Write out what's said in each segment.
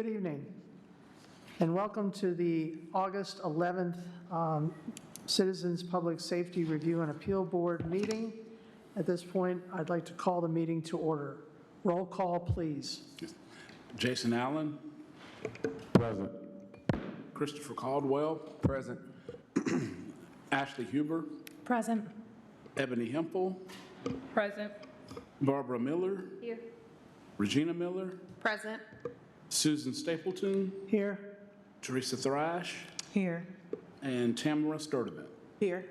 Good evening, and welcome to the August 11th Citizens Public Safety Review and Appeal Board meeting. At this point, I'd like to call the meeting to order. Roll call, please. Jason Allen. Present. Christopher Caldwell. Present. Ashley Huber. Present. Ebony Hempel. Present. Barbara Miller. Here. Regina Miller. Present. Susan Stapleton. Here. Teresa Thrash. Here. And Tamara Sturdivant. Here.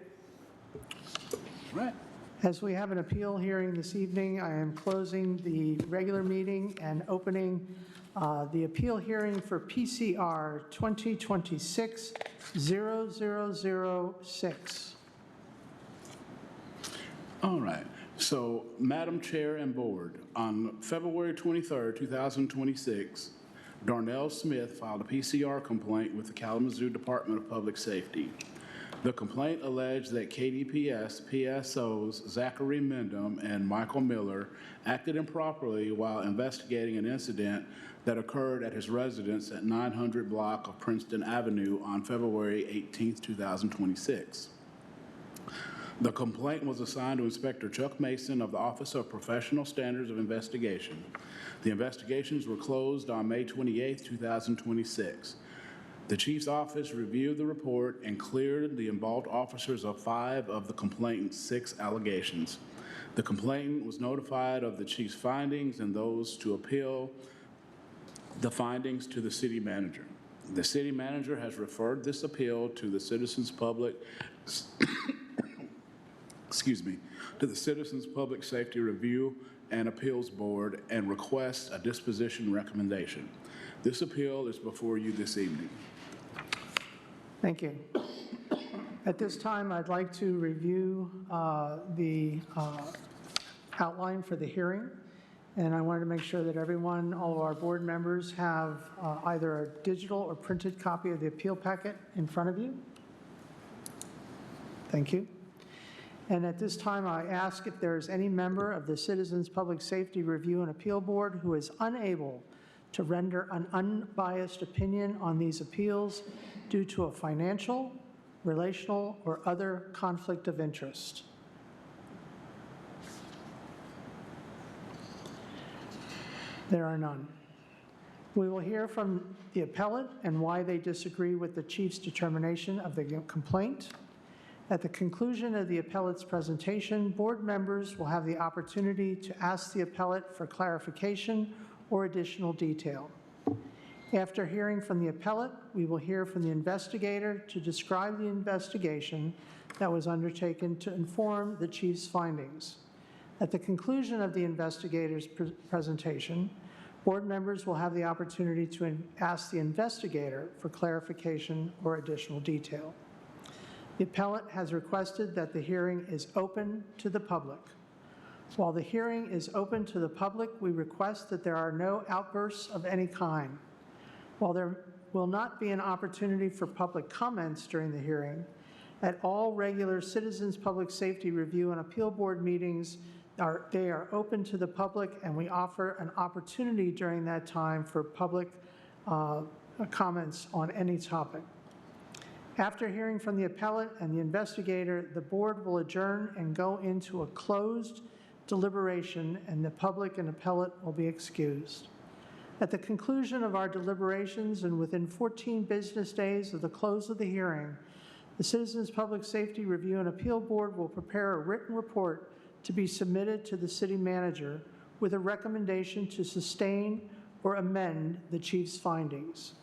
Right. As we have an appeal hearing this evening, I am closing the regular meeting and opening the appeal hearing for PCR 2026-0006. All right. So, Madam Chair and Board, on February 23rd, 2026, Darnell Smith filed a PCR complaint with the Kalamazoo Department of Public Safety. The complaint alleged that KDPS PSOs Zachary Mendham and Michael Miller acted improperly while investigating an incident that occurred at his residence at 900 block of Princeton Avenue on February 18, 2026. The complaint was assigned to Inspector Chuck Mason of the Office of Professional Standards of Investigation. The investigations were closed on May 28, 2026. The Chief's office reviewed the report and cleared the involved officers of 5 of the complainant's 6 allegations. The complainant was notified of the Chief's findings and those to appeal the findings to the city manager. The city manager has referred this appeal to the Citizens Public to the Citizens Public Safety Review and Appeals Board and requests a disposition recommendation. This appeal is before you this evening. Thank you. At this time, I'd like to review the outline for the hearing, and I wanted to make sure that everyone, all of our board members, have either a digital or printed copy of the appeal packet in front of you. Thank you. And at this time, I ask if there is any member of the Citizens Public Safety Review and Appeal Board who is unable to render an unbiased opinion on these appeals due to a financial, relational, or other conflict of interest. There are none. We will hear from the appellant and why they disagree with the Chief's determination of the complaint. At the conclusion of the appellant's presentation, board members will have the opportunity to ask the appellant for clarification or additional detail. After hearing from the appellant, we will hear from the investigator to describe the investigation that was undertaken to inform the Chief's findings. At the conclusion of the investigator's presentation, board members will have the opportunity to ask the investigator for clarification or additional detail. The appellant has requested that the hearing is open to the public. While the hearing is open to the public, we request that there are no outbursts of any kind. While there will not be an opportunity for public comments during the hearing, at all regular Citizens Public Safety Review and Appeal Board meetings, they are open to the public, and we offer an opportunity during that time for public comments on any topic. After hearing from the appellant and the investigator, the board will adjourn and go into a closed deliberation, and the public and appellant will be excused. At the conclusion of our deliberations and within 14 business days of the close of the hearing, the Citizens Public Safety Review and Appeal Board will prepare a written report to be submitted to the city manager with a recommendation to sustain or amend the Chief's findings.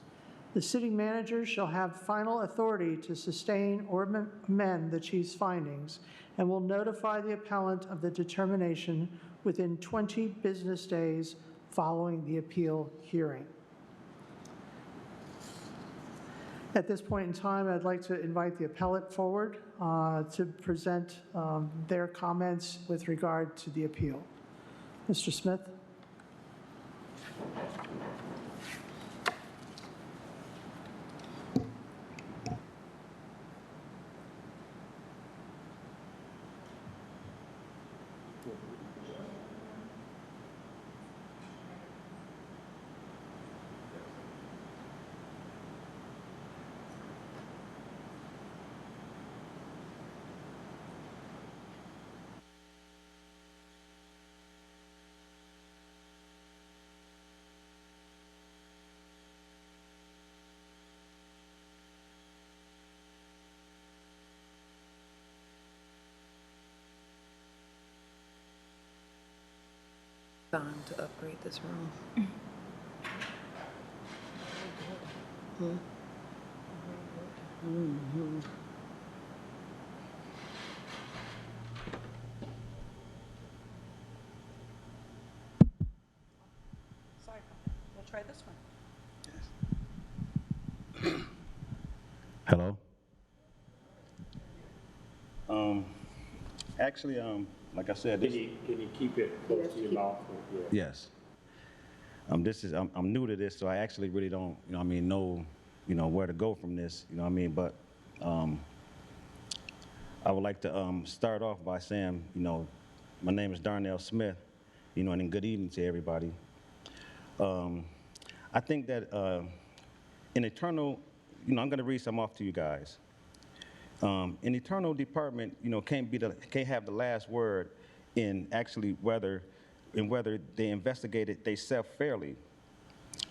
The city manager shall have final authority to sustain or amend the Chief's findings and will notify the appellant of the determination within 20 business days following the appeal hearing. At this point in time, I'd like to invite the appellant forward to present their comments with regard to the appeal. Mr. Smith. time to upgrade this room. Sorry, we'll try this one. Hello? Actually, like I said, this, Can you keep it close to your mouth? yes. I'm new to this, so I actually really don't, know, where to go from this, but, I would like to, start off by saying, my name is Darnell Smith, and then good evening to everybody. I think that, in eternal, I'm gonna read some off to you guys. An eternal department, can't have the last word in actually whether they investigated themselves fairly.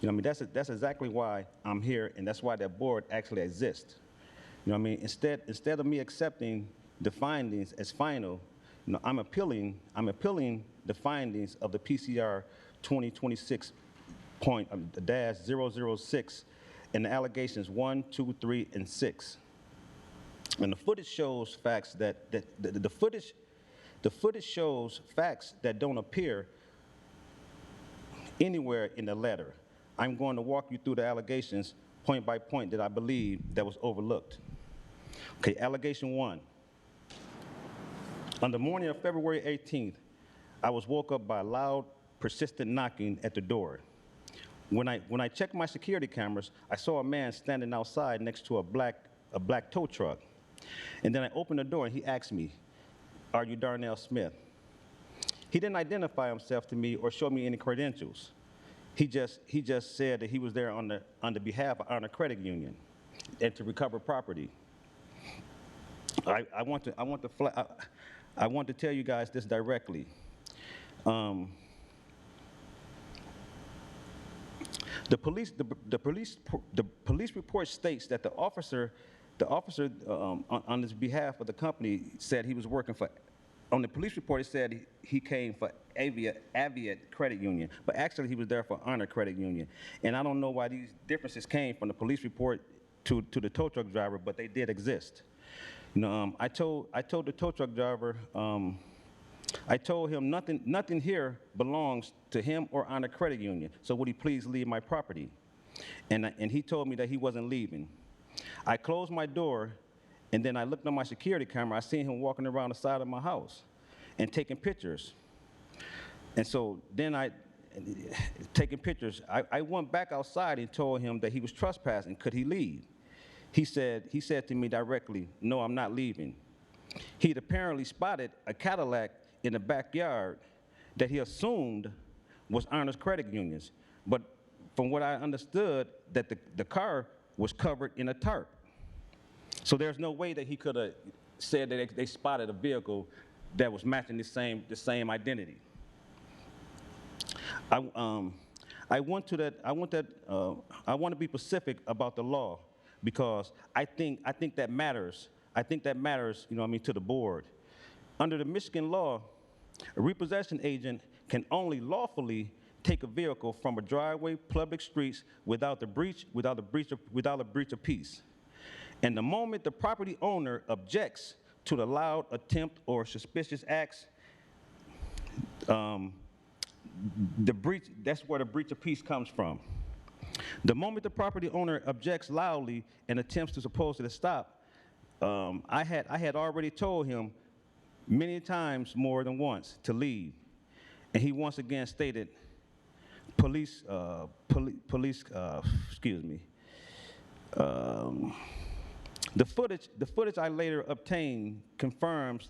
That's exactly why I'm here, and that's why that board actually exists. Instead of me accepting the findings as final, I'm appealing the findings of the PCR 2026.-006 and the allegations 1, 2, 3, and 6. And the footage shows facts the footage shows facts that don't appear anywhere in the letter. I'm going to walk you through the allegations point by point that I believe that was overlooked. Okay, allegation 1. On the morning of February 18th, I was woke up by loud, persistent knocking at the door. When I checked my security cameras, I saw a man standing outside next to a black tow truck. And then I opened the door and he asked me, "Are you Darnell Smith?" He didn't identify himself to me or show me any credentials. He just said that he was there on the behalf of Honor Credit Union and to recover property. I want to tell you guys this directly. The police report states that the officer on his behalf of the company said he was working for. On the police report, it said he came for Aviat Credit Union, but actually he was there for Honor Credit Union. And I don't know why these differences came from the police report to the tow truck driver, but they did exist. I told the tow truck driver, I told him nothing here belongs to him or Honor Credit Union, so would he please leave my property? And he told me that he wasn't leaving. I closed my door, and then I looked on my security camera. I seen him walking around the side of my house and taking pictures. And so then taking pictures, I went back outside and told him that he was trespassing. Could he leave? He said to me directly, "No, I'm not leaving." He'd apparently spotted a Cadillac in the backyard that he assumed was Honor's Credit Union's. But from what I understood, that the car was covered in a tarp. So there's no way that he could have said that they spotted a vehicle that was matching the same identity. I want to be specific about the law because I think that matters. I think that matters, to the board. Under the Michigan law, a repossession agent can only lawfully take a vehicle from a driveway, public streets without a breach of peace. And the moment the property owner objects to the loud attempt or suspicious acts, that's where the breach of peace comes from. The moment the property owner objects loudly and attempts to supposedly stop, I had already told him many times more than once to leave. And he once again stated, the footage I later obtained confirms,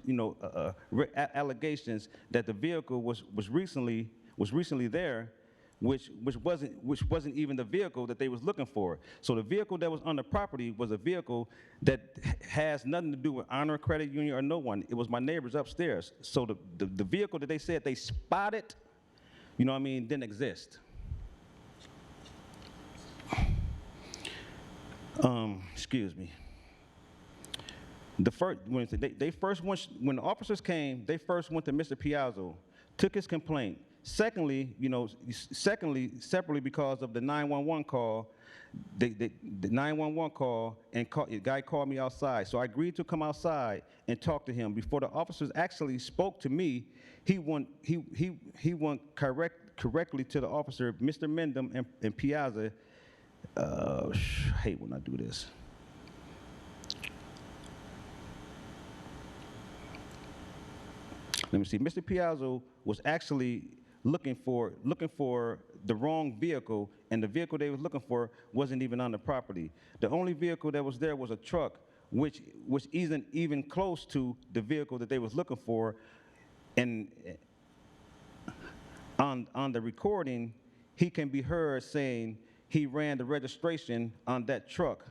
allegations that the vehicle was recently there, which wasn't even the vehicle that they was looking for. So the vehicle that was on the property was a vehicle that has nothing to do with Honor Credit Union or no one. It was my neighbors upstairs. So the vehicle that they said they spotted, didn't exist. Excuse me. When the officers came, they first went to Mr. Piazzo, took his complaint, Secondly, separately because of the 911 call, the 911 call, and the guy called me outside. So I agreed to come outside and talk to him. Before the officers actually spoke to me, he went correctly to the officer, Mr. Mendham and Piazza. I hate when I do this. Let me see. Mr. Piazza was actually looking for the wrong vehicle, and the vehicle they was looking for wasn't even on the property. The only vehicle that was there was a truck, which isn't even close to the vehicle that they was looking for. And on the recording, he can be heard saying he ran the registration on that truck,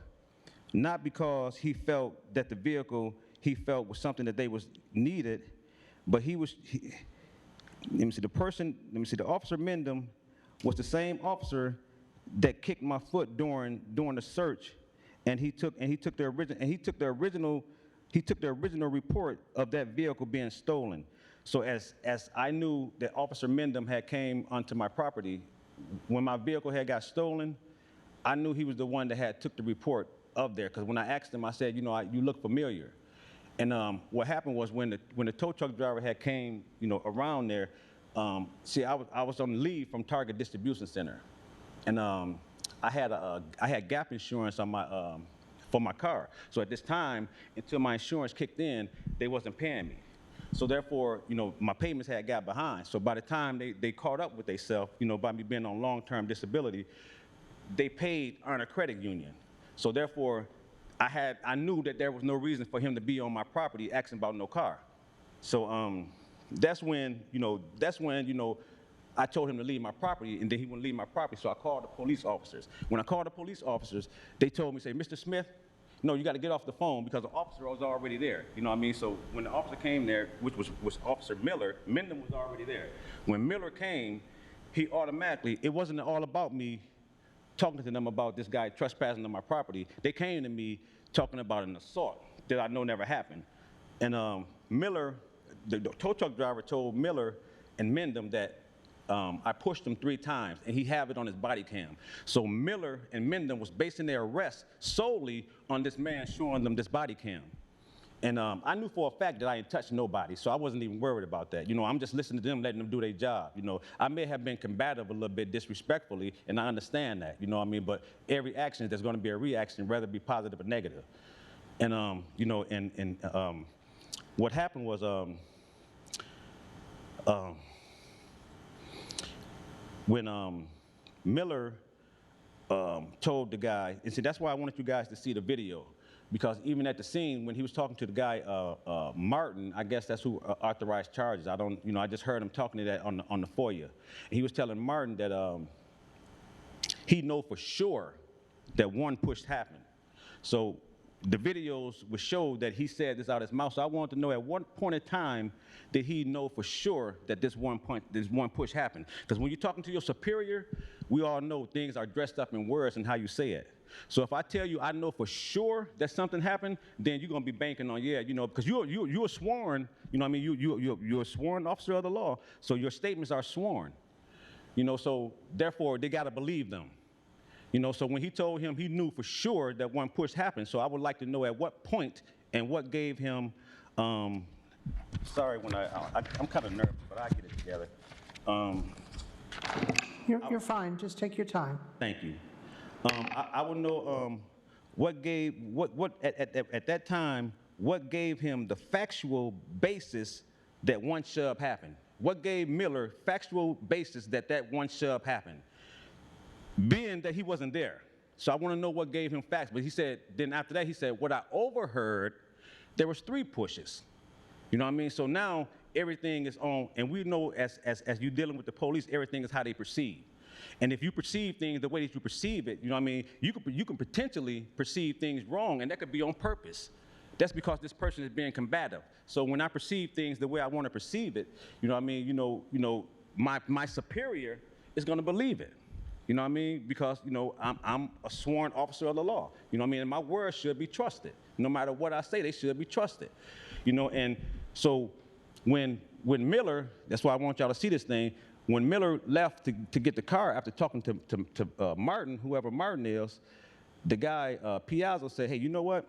not because he felt that the vehicle he felt was something that they was needed, but let me see, the Officer Mendham was the same officer that kicked my foot during the search, and he took the original report of that vehicle being stolen. So as I knew that Officer Mendham had came onto my property, when my vehicle had got stolen, I knew he was the one that had took the report of there, because when I asked him, I said, you look familiar. And what happened was when the tow truck driver had came, around there, I was on leave from Target Distribution Center, and I had gap insurance on my for my car. So at this time, until my insurance kicked in, they wasn't paying me. So therefore, my payments had got behind. So by the time they caught up with themselves, by me being on long-term disability, they paid Earner Credit Union. So therefore, I knew that there was no reason for him to be on my property asking about no car. So that's when I told him to leave my property, and then he wouldn't leave my property. So I called the police officers. When I called the police officers, they told me, say, Mr. Smith, no, you got to get off the phone because the officer was already there. You know what I mean? So when the officer came there, which was Officer Miller, Mendham was already there. When Miller came, he automatically, it wasn't all about me talking to them about this guy trespassing on my property. They came to me talking about an assault that I know never happened. And Miller, the tow truck driver, told Miller and Mendham that I pushed him 3 times, and he have it on his body cam. So Miller and Mendham was basing their arrest solely on this man showing them this body cam. And I knew for a fact that I didn't touch nobody, so I wasn't even worried about that. I'm just listening to them, letting them do their job. I may have been combative a little bit disrespectfully, and I understand that, you know what I mean? But every action, there's gonna be a reaction, whether it be positive or negative. And, what happened was, when Miller told the guy, and see, that's why I wanted you guys to see the video, because even at the scene, when he was talking to the guy, Martin, I guess that's who authorized charges. I just heard him talking to that on the foyer. And he was telling Martin that he know for sure that one push happened. So the videos would show that he said this out of his mouth. So I wanted to know at what point in time did he know for sure that this one push happened? Because when you're talking to your superior, we all know things are dressed up in words and how you say it. So if I tell you I know for sure that something happened, then you're gonna be banking on, because you're sworn, you're a sworn officer of the law, so your statements are sworn. So therefore they gotta believe them. So when he told him he knew for sure that one push happened, so I would like to know at what point and what gave him, sorry, I'm kind of nervous, but I get it together. You're fine, just take your time. Thank you. I would know at that time, what gave him the factual basis that one shove happened? What gave Miller factual basis that one shove happened? Being that he wasn't there. So I want to know what gave him facts. But he said, then after that, he said, what I overheard, there was 3 pushes. You know what I mean? So now everything is on, and we know as you dealing with the police, everything is how they perceive. And if you perceive things the way that you perceive it, you know what I mean, you can potentially perceive things wrong, and that could be on purpose. That's because this person is being combative. So when I perceive things the way I want to perceive it, you know what I mean, my superior is going to believe it. You know what I mean? Because, I'm a sworn officer of the law. You know what I mean? And my words should be trusted. No matter what I say, they should be trusted. And so when Miller, that's why I want y'all to see this thing, when Miller left to get the car after talking to Martin, whoever Martin is, the guy, Piazza, said, hey, you know what?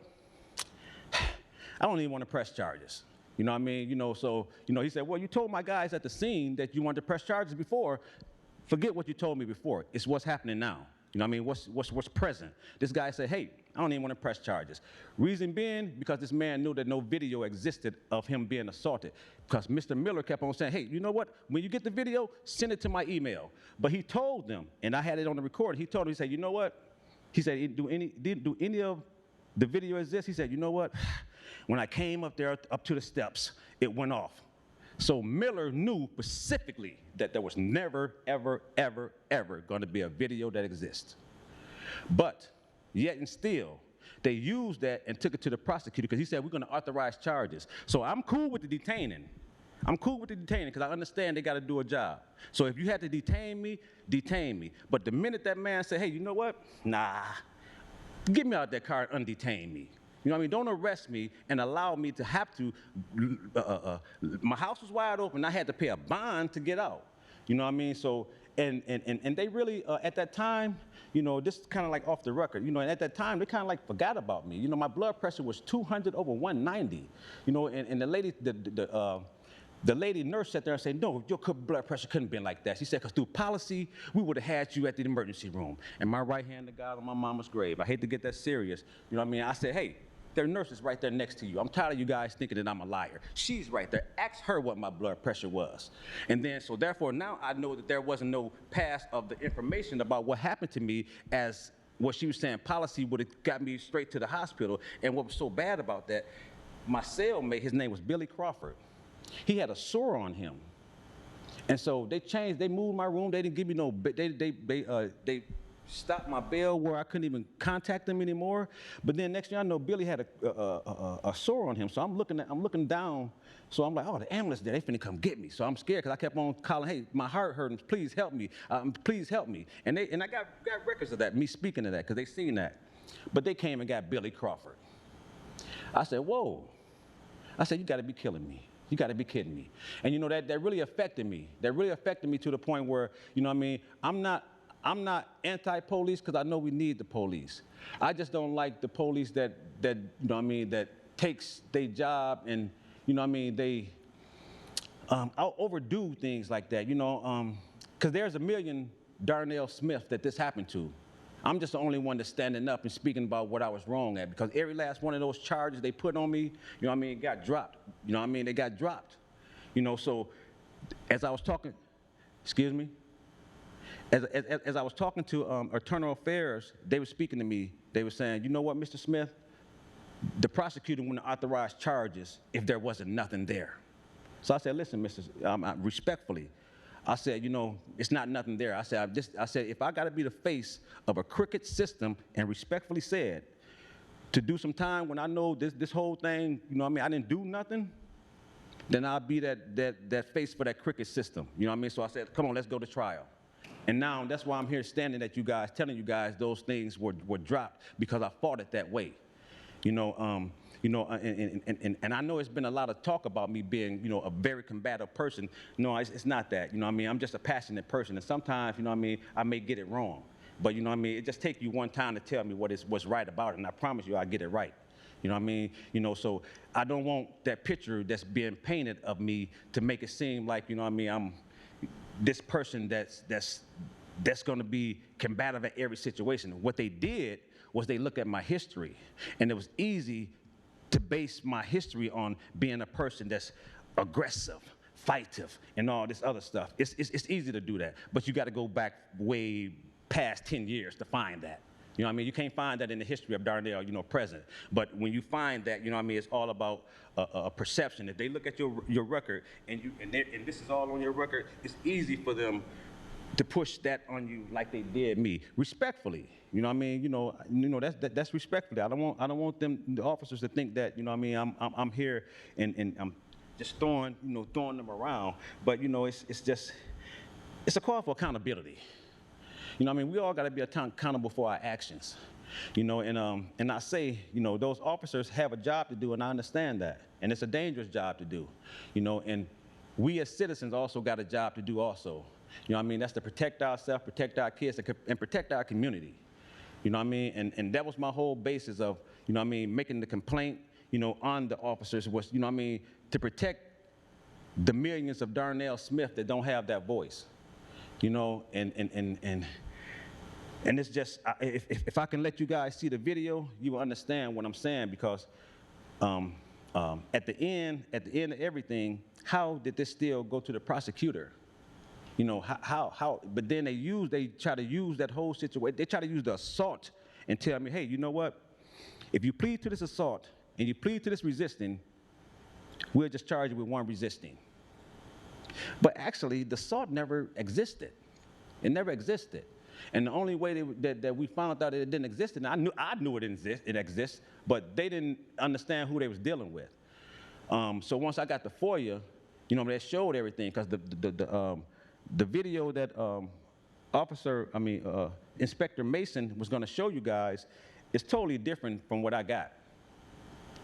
I don't even want to press charges. You know what I mean? You know, so, you know, he said, well, you told my guys at the scene that you wanted to press charges before. Forget what you told me before. It's what's happening now. You know what I mean? What's present? This guy said, hey, I don't even want to press charges. Reason being, because this man knew that no video existed of him being assaulted. Because Mr. Miller kept on saying, hey, you know what? When you get the video, send it to my email. But he told them, and I had it on the record, he told them, he said, you know what? He said, do any of the video exist? He said, you know what? When I came up there, up to the steps, it went off. So Miller knew specifically that there was never, ever, ever, ever going to be a video that exists. But yet and still, they used that and took it to the prosecutor because he said, we're going to authorize charges. So I'm cool with the detaining. I'm cool with the detaining because I understand they got to do a job. So if you had to detain me, detain me. But the minute that man said, hey, you know what? Nah, get me out that car and undetain me. You know what I mean? Don't arrest me and allow me to have to, my house was wide open. I had to pay a bond to get out. You know what I mean? So, and they really, at that time, you know, this is kind of like off the record, you know, and at that time, they kind of like forgot about me. You know, my blood pressure was 200 over 190. You know, and the lady, the lady nurse sat there and said, no, your blood pressure couldn't have been like that. She said, because through policy, we would have had you at the emergency room. And my right hand to God on my mama's grave. I hate to get that serious. You know what I mean? I said, hey, there are nurses right there next to you. I'm tired of you guys thinking that I'm a liar. She's right there. Ask her what my blood pressure was. And then, so therefore, now I know that there wasn't no pass of the information about what happened to me as what she was saying, policy would have got me straight to the hospital. And what was so bad about that, my cellmate, his name was Billy Crawford. He had a sore on him. And so they moved my room. They didn't give me no, they stopped my bail where I couldn't even contact them anymore. But then next thing I know, Billy had a sore on him. So I'm looking down. So I'm like, oh, the ambulance there, they finna come get me. So I'm scared because I kept on calling, hey, my heart hurting, please help me, please help me. And I got records of that, me speaking of that, because they seen that. But they came and got Billy Crawford. I said, whoa. I said, you gotta be killing me. You got to be kidding me. And you know, that really affected me. That really affected me to the point where, you know what I mean, I'm not anti-police because I know we need the police. I just don't like the police that you know what I mean, that takes their job and, you know what I mean, they overdo things like that, you know, because there's a million Darnell Smith that this happened to. I'm just the only one that's standing up and speaking about what I was wrong at, because every last one of those charges they put on me, you know what I mean, got dropped. You know what I mean? They got dropped. You know, so as I was talking, excuse me? As I was talking to Internal Affairs, they were speaking to me. They were saying, you know what, Mr. Smith? The prosecutor wouldn't authorize charges if there wasn't nothing there. So I said, listen, respectfully, I said, you know, it's not nothing there. I said, if I got to be the face of a crooked system, and respectfully said, to do some time when I know this whole thing, you know what I mean, I didn't do nothing, then I'll be that face for that crooked system. You know what I mean? So I said, come on, let's go to trial. And now that's why I'm here standing at you guys, telling you guys those things were dropped because I fought it that way. You know, and I know it's been a lot of talk about me being, you know, a very combative person. No, it's not that. You know what I mean? I'm just a passionate person. And sometimes, you know what I mean, I may get it wrong. But, you know what I mean, it just takes you one time to tell me what's right about it. And I promise you I'll get it right. You know what I mean? You know, so I don't want that picture that's being painted of me to make it seem like, you know what I mean, I'm this person that's going to be combative at every situation. What they did was they looked at my history. And it was easy to base my history on being a person that's aggressive, fightive, and all this other stuff. It's easy to do that, but you got to go back way past 10 years to find that. You know what I mean? You can't find that in the history of Darnell, you know, present. But when you find that, you know what I mean, it's all about a perception. If they look at your record and this is all on your record, it's easy for them to push that on you like they did me, respectfully. You know what I mean? You know that's respectfully. I don't want the officers to think that, you know what I mean, I'm here and I'm just throwing them around. But you know, it's a call for accountability. You know what I mean? We all got to be accountable for our actions. You know, and I say, you know, those officers have a job to do, and I understand that. And it's a dangerous job to do. You know, and we as citizens also got a job to do also. You know what I mean? That's to protect ourselves, protect our kids, and protect our community. You know what I mean? And that was my whole basis of, you know what I mean, making the complaint, you know, on the officers was, you know what I mean, to protect the millions of Darnell Smith that don't have that voice. You know, and it's just, if I can let you guys see the video, you will understand what I'm saying, because at the end of everything, how did this still go to the prosecutor? You know, how, but then they try to use that whole situation, they try to use the assault and tell me, hey, you know what? If you plead to this assault and you plead to this resisting, we'll just charge you with one resisting. But actually, the assault never existed. It never existed. And the only way that we found out that it didn't exist, and I knew it exists, but they didn't understand who they was dealing with. So once I got the FOIA, you know, that showed everything, because the video that Inspector Mason was going to show you guys is totally different from what I got.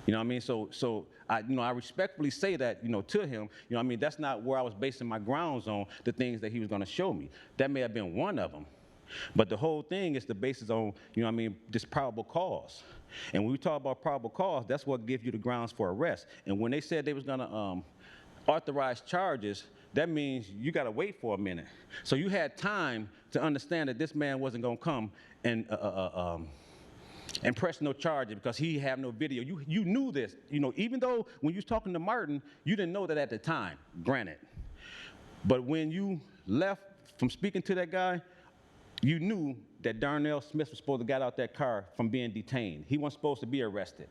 You know what I mean? So I respectfully say that, you know, to him, you know what I mean, that's not where I was basing my grounds on, the things that he was going to show me. That may have been one of them. But the whole thing is the basis on, you know what I mean, this probable cause. And when we talk about probable cause, that's what gives you the grounds for arrest. And when they said they was going to authorize charges, that means you got to wait for a minute. So you had time to understand that this man wasn't going to come and press no charges because he had no video. You knew this, you know, even though when you was talking to Martin, you didn't know that at the time, granted. But when you left from speaking to that guy, you knew that Darnell Smith was supposed to get out that car from being detained. He wasn't supposed to be arrested.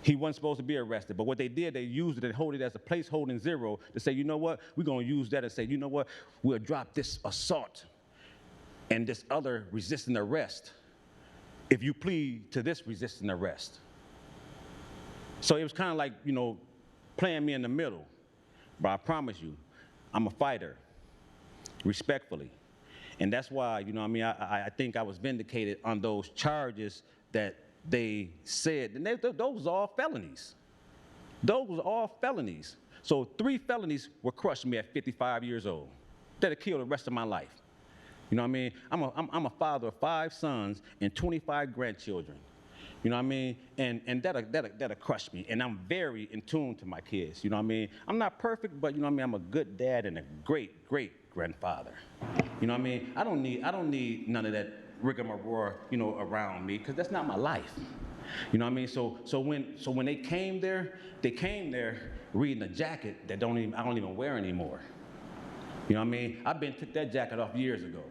He wasn't supposed to be arrested. But what they did, they used it and hold it as a place holding zero to say, you know what, we're going to use that and say, you know what, we'll drop this assault and this other resisting arrest if you plead to this resisting arrest. So it was kind of like, you know, playing me in the middle. But I promise you, I'm a fighter, respectfully. And that's why, you know what I mean, I think I was vindicated on those charges that they said. And those were all felonies. Those were all felonies. So 3 felonies will crush me at 55 years old. That'll kill the rest of my life. You know what I mean? I'm a father of 5 sons and 25 grandchildren. You know what I mean? And that'll crush me. And I'm very in tune to my kids. You know what I mean? I'm not perfect, but you know what I mean? I'm a good dad and a great grandfather. You know what I mean? I don't need none of that rigmarole, you know, around me, because that's not my life. You know what I mean? So when they came there reading a jacket that I don't even wear anymore. You know what I mean? Took that jacket off years ago.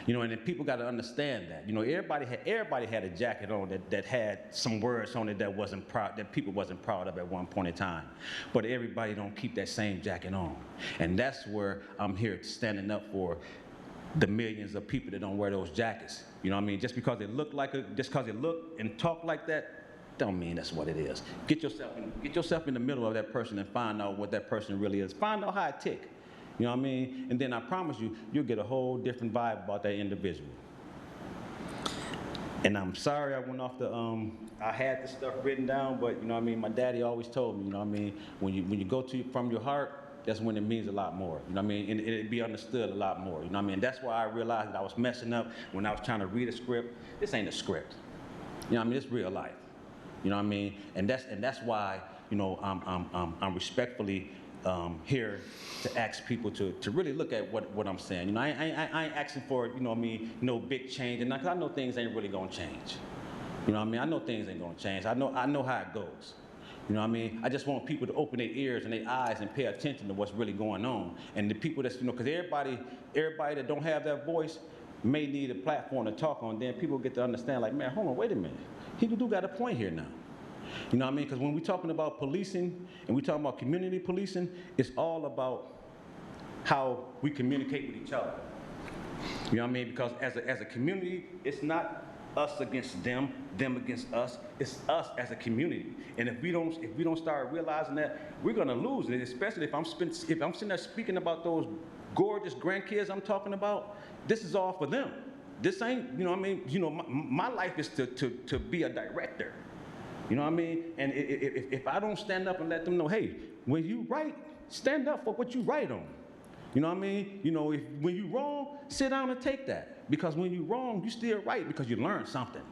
You know, and then people got to understand that. You know, everybody had a jacket on that had some words on it that people wasn't proud of at one point in time. But everybody don't keep that same jacket on. And that's where I'm here standing up for the millions of people that don't wear those jackets. You know what I mean? Just because it look and talk like that, don't mean that's what it is. Get yourself in the middle of that person and find out what that person really is. Find out how it tick. You know what I mean? And then I promise you, you'll get a whole different vibe about that individual. And I'm sorry I went off I had this stuff written down, but you know what I mean? My daddy always told me, you know what I mean? When you go from your heart, that's when it means a lot more. You know what I mean? And it'd be understood a lot more. You know what I mean? That's why I realized that I was messing up when I was trying to read a script. This ain't a script. You know what I mean? It's real life. You know what I mean? And that's why, you know, I'm respectfully here to ask people to really look at what I'm saying. You know, I ain't asking for, you know what I mean, no big change, and I know things ain't really gonna change. You know what I mean? I know things ain't gonna change. I know how it goes. You know what I mean? I just want people to open their ears and their eyes and pay attention to what's really going on. And the people that's, you know, because everybody that don't have that voice may need a platform to talk on. Then people get to understand, like, man, hold on, wait a minute. He do got a point here now. You know what I mean? Because when we're talking about policing and we're talking about community policing, it's all about how we communicate with each other. You know what I mean? Because as a community, it's not us against them against us. It's us as a community. And if we don't start realizing that, we're gonna lose it. Especially if I'm sitting there speaking about those gorgeous grandkids I'm talking about. This is all for them. This ain't, you know what I mean? You know, my life is to be a director. You know what I mean? And if I don't stand up and let them know, hey, when you write, stand up for what you write on. You know what I mean? You know, when you're wrong, sit down and take that. Because when you're wrong, you're still right because you learned something.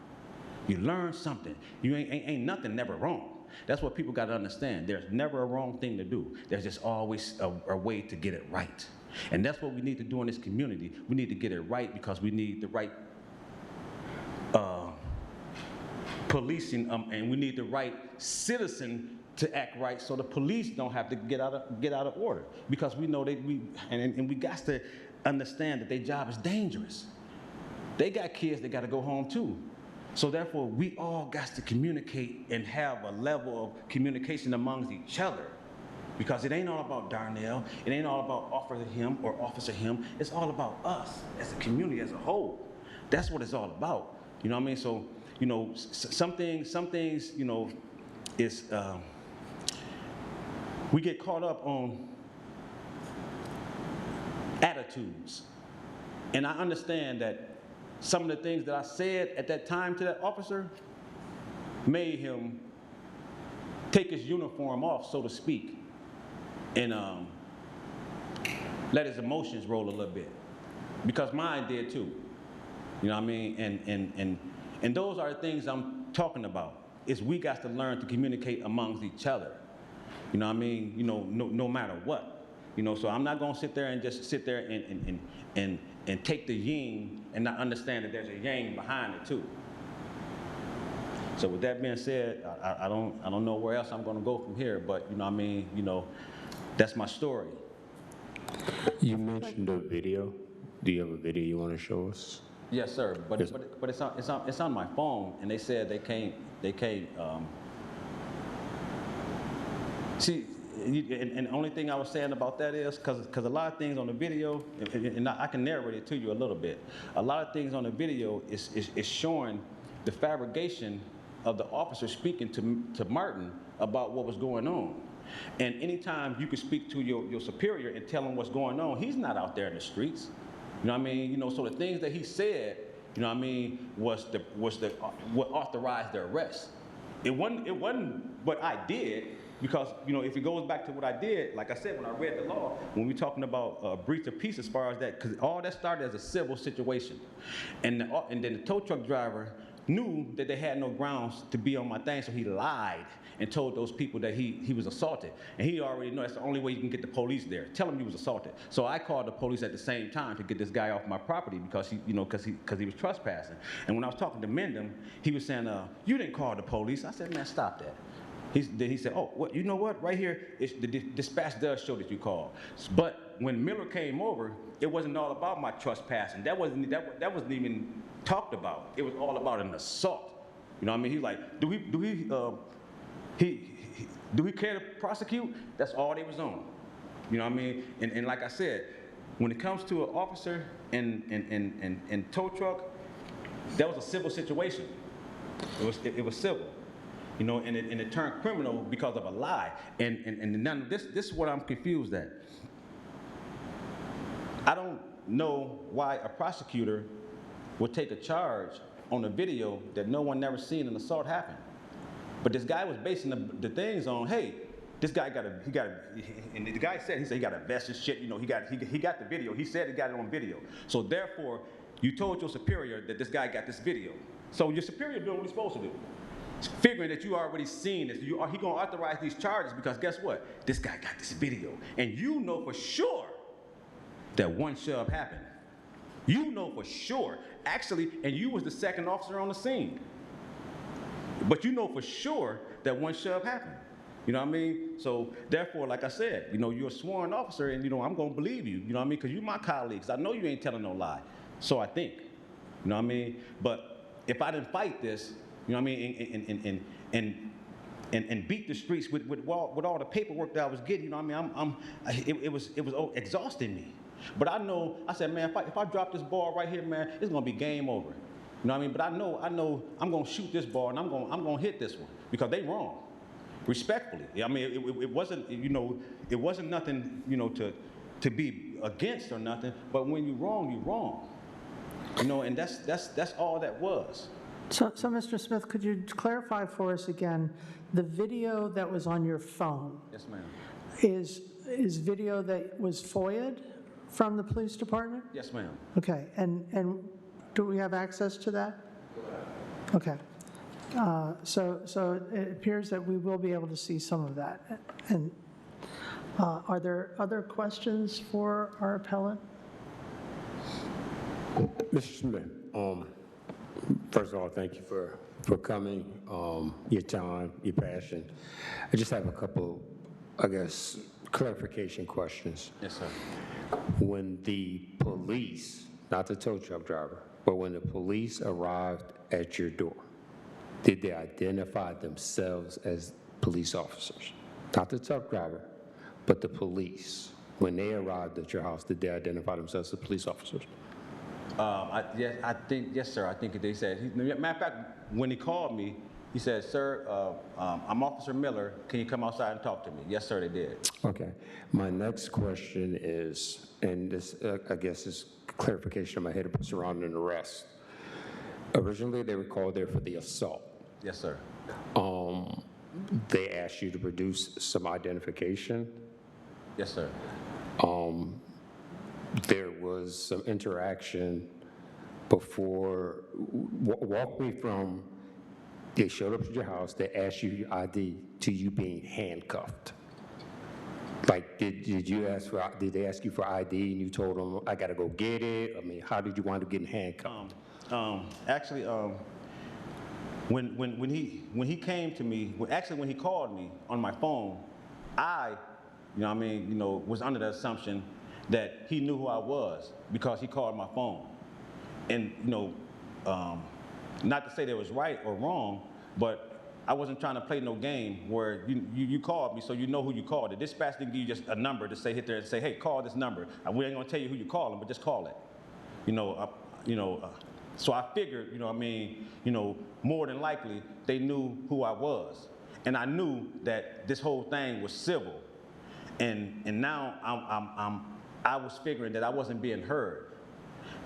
You learn something. You ain't nothing never wrong. That's what people got to understand. There's never a wrong thing to do. There's just always a way to get it right. And that's what we need to do in this community. We need to get it right because we need the right policing, and we need the right citizen to act right, so the police don't have to get out of order. Because we know and we got to understand that their job is dangerous. They got kids that got to go home too. So therefore, we all got to communicate and have a level of communication amongst each other. Because it ain't all about Darnell, it ain't all about Officer him, it's all about us as a community as a whole. That's what it's all about. You know what I mean? So, you know, some things, you know, is, we get caught up on attitudes. And I understand that some of the things that I said at that time to that officer made him take his uniform off, so to speak, and let his emotions roll a little bit. Because mine did too. You know what I mean? And those are the things I'm talking about, is we got to learn to communicate amongst each other. You know what I mean? You know, no matter what. You know, so I'm not gonna sit there and just sit there and take the yin and not understand that there's a yang behind it too. So with that being said, I don't know where else I'm gonna go from here, but you know what I mean, you know, that's my story. You mentioned a video. Do you have a video you want to show us? Yes, sir. But Yes. but it's on my phone, and they said they can't. See, and the only thing I was saying about that is because a lot of things on the video, and I can narrate it to you a little bit. A lot of things on the video is showing the fabrication of the officer speaking to Martin about what was going on. And anytime you can speak to your superior and tell him what's going on, he's not out there in the streets. You know what I mean? You know, so the things that he said, you know what I mean, was what authorized the arrest. It wasn't what I did, because, you know, if it goes back to what I did, like I said, when I read the law, when we're talking about breach of peace as far as that, because all that started as a civil situation. And then the tow truck driver knew that they had no grounds to be on my thing, so he lied and told those people that he was assaulted. And he already knew that's the only way you can get the police there. Tell him he was assaulted. So I called the police at the same time to get this guy off my property because he was trespassing. And when I was talking to Mendham, he was saying, you didn't call the police. I said, man, stop that. Then he said, oh, what, you know what? Right here, the dispatch does show that you called. But when Miller came over, it wasn't all about my trespassing. That wasn't even talked about. It was all about an assault. You know what I mean? He's like, do we care to prosecute? That's all they was on. You know what I mean? And like I said, when it comes to an officer and tow truck, that was a civil situation. It was civil. You know, and it turned criminal because of a lie. And none of this is what I'm confused at. I don't know why a prosecutor would take a charge on a video that no one never seen an assault happen. But this guy was basing the things on, hey, this guy and the guy said he got a vest and shit. You know, he got the video. He said he got it on video. So therefore, you told your superior that this guy got this video. So your superior doing what he's supposed to do. Figuring that you already seen this, he gonna authorize these charges because guess what? This guy got this video, and you know for sure that one shove happened. You know for sure, actually, and you was the second officer on the scene. But you know for sure that one shove happened. You know what I mean? So therefore, like I said, you know, you're a sworn officer, and you know I'm gonna believe you. You know what I mean? Because you're my colleagues. I know you ain't telling no lie. So I think. You know what I mean? But if I didn't fight this, you know what I mean, and beat the streets with all the paperwork that I was getting, you know what I mean, it was exhausting me. But I know, I said, man, if I drop this ball right here, man, it's gonna be game over. You know what I mean? But I know I'm gonna shoot this ball and I'm gonna hit this one because they wrong, respectfully. I mean, it wasn't, you know, it wasn't nothing, you know, to be against or nothing. But when you're wrong, you're wrong. You know, and that's all that was. So, Mr. Smith, could you clarify for us again, the video that was on your phone Yes, ma'am. is video that was FOIA'd from the police department? Yes, ma'am. Okay, and do we have access to that? Okay. So it appears that we will be able to see some of that. And are there other questions for our appellant? Mr. Smith, first of all, thank you for coming, your time, your passion. I just have a couple, I guess, clarification questions. Yes, sir. When the police, not the tow truck driver, but when the police arrived at your door, did they identify themselves as police officers? Not the truck driver, but the police. When they arrived at your house, did they identify themselves as police officers? Yes, sir. I think they said. Matter of fact, when he called me, he said, "Sir, I'm Officer Miller. Can you come outside and talk to me?" Yes, sir. They did. Okay. My next question is, and this, I guess, is clarification in my head surrounding an arrest. Originally, they were called there for the assault. Yes, sir. They asked you to produce some identification. Yes, sir. There was some interaction before. Walk me from. They showed up at your house. They asked you your ID to you being handcuffed. Like, did you ask for? Did they ask you for ID and you told them I got to go get it? I mean, how did you wind up getting handcuffed? Actually, when he came to me, when he called me on my phone, I, was under the assumption that he knew who I was because he called my phone. And, not to say that it was right or wrong, but I wasn't trying to play no game where you called me, so you know who you called. The dispatch didn't give you just a number to say, hit there and say, hey, call this number. We ain't gonna tell you who you calling, but just call it. So I figured, more than likely they knew who I was. And I knew that this whole thing was civil. And now I was figuring that I wasn't being heard.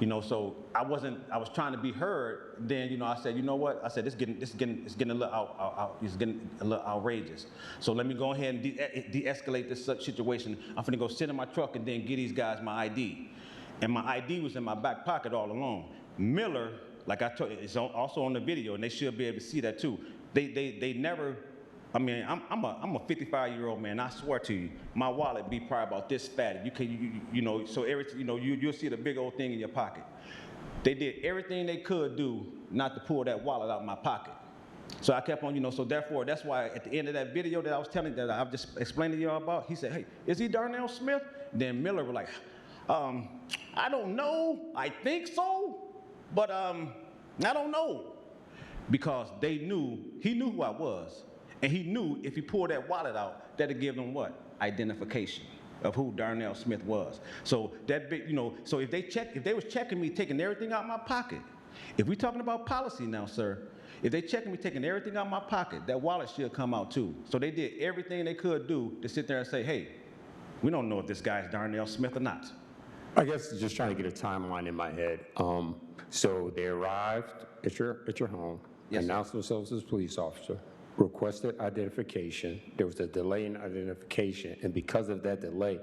So I was trying to be heard. Then, I said, you know what? I said, it's getting a little outrageous. So let me go ahead and de-escalate this situation. I'm finna go sit in my truck and then get these guys my ID. And my ID was in my back pocket all along. Miller, like I told you, it's also on the video, and they should be able to see that too. They never. I'm a 55-year-old man. I swear to you, my wallet be probably about this fat. You'll see the big old thing in your pocket. They did everything they could do not to pull that wallet out of my pocket. So I kept on, so therefore, that's why at the end of that video that I was telling that I've just explained to y'all about, he said, hey, is he Darnell Smith? Then Miller was like, I don't know. I think so, but I don't know. Because he knew who I was. And he knew if he pulled that wallet out, that'd give them what? Identification of who Darnell Smith was. So that big, so if they was checking me, taking everything out of my pocket, if we're talking about policy now, sir, if they checking me, taking everything out of my pocket, that wallet should come out too. So they did everything they could do to sit there and say, hey, we don't know if this guy's Darnell Smith or not. I guess just trying to get a timeline in my head. So they arrived at your home, Yes, announced themselves as police officer, requested identification. There was a delay in identification, and because of that delay,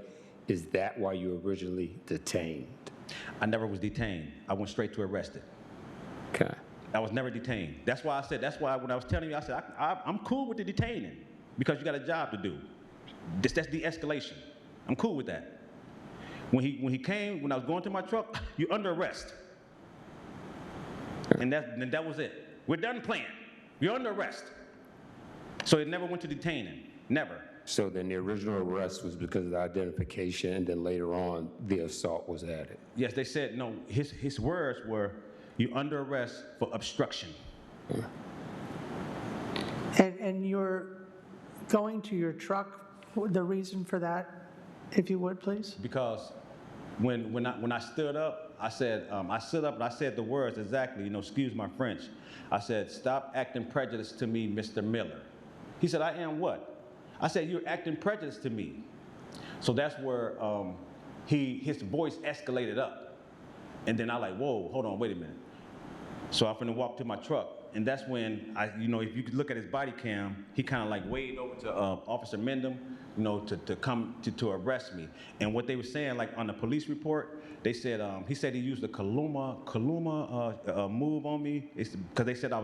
is that why you were originally detained? I never was detained. I went straight to arrested. Okay. I was never detained. That's why when I was telling you, I said, I'm cool with the detaining because you got a job to do. That's de-escalation. I'm cool with that. When he came, when I was going to my truck, you're under arrest. And that was it. We're done playing. You're under arrest. So it never went to detain him, never. So then the original arrest was because of the identification, and then later on, the assault was added. Yes, they said, no, his words were, you're under arrest for obstruction. And you're going to your truck, the reason for that, if you would, please? Because when I stood up, I stood up and I said the words exactly, excuse my French. I said, stop acting prejudiced to me, Mr. Miller. He said, I am what? I said, you're acting prejudiced to me. So that's where his voice escalated up. And then I like, whoa, hold on, wait a minute. So I'm finna walk to my truck. and that's when if you could look at his body cam, he kind of like waved over to Officer Mendham, to come to arrest me. And what they were saying, like on the police report, they said he said he used a Kaluma move on me, because they said I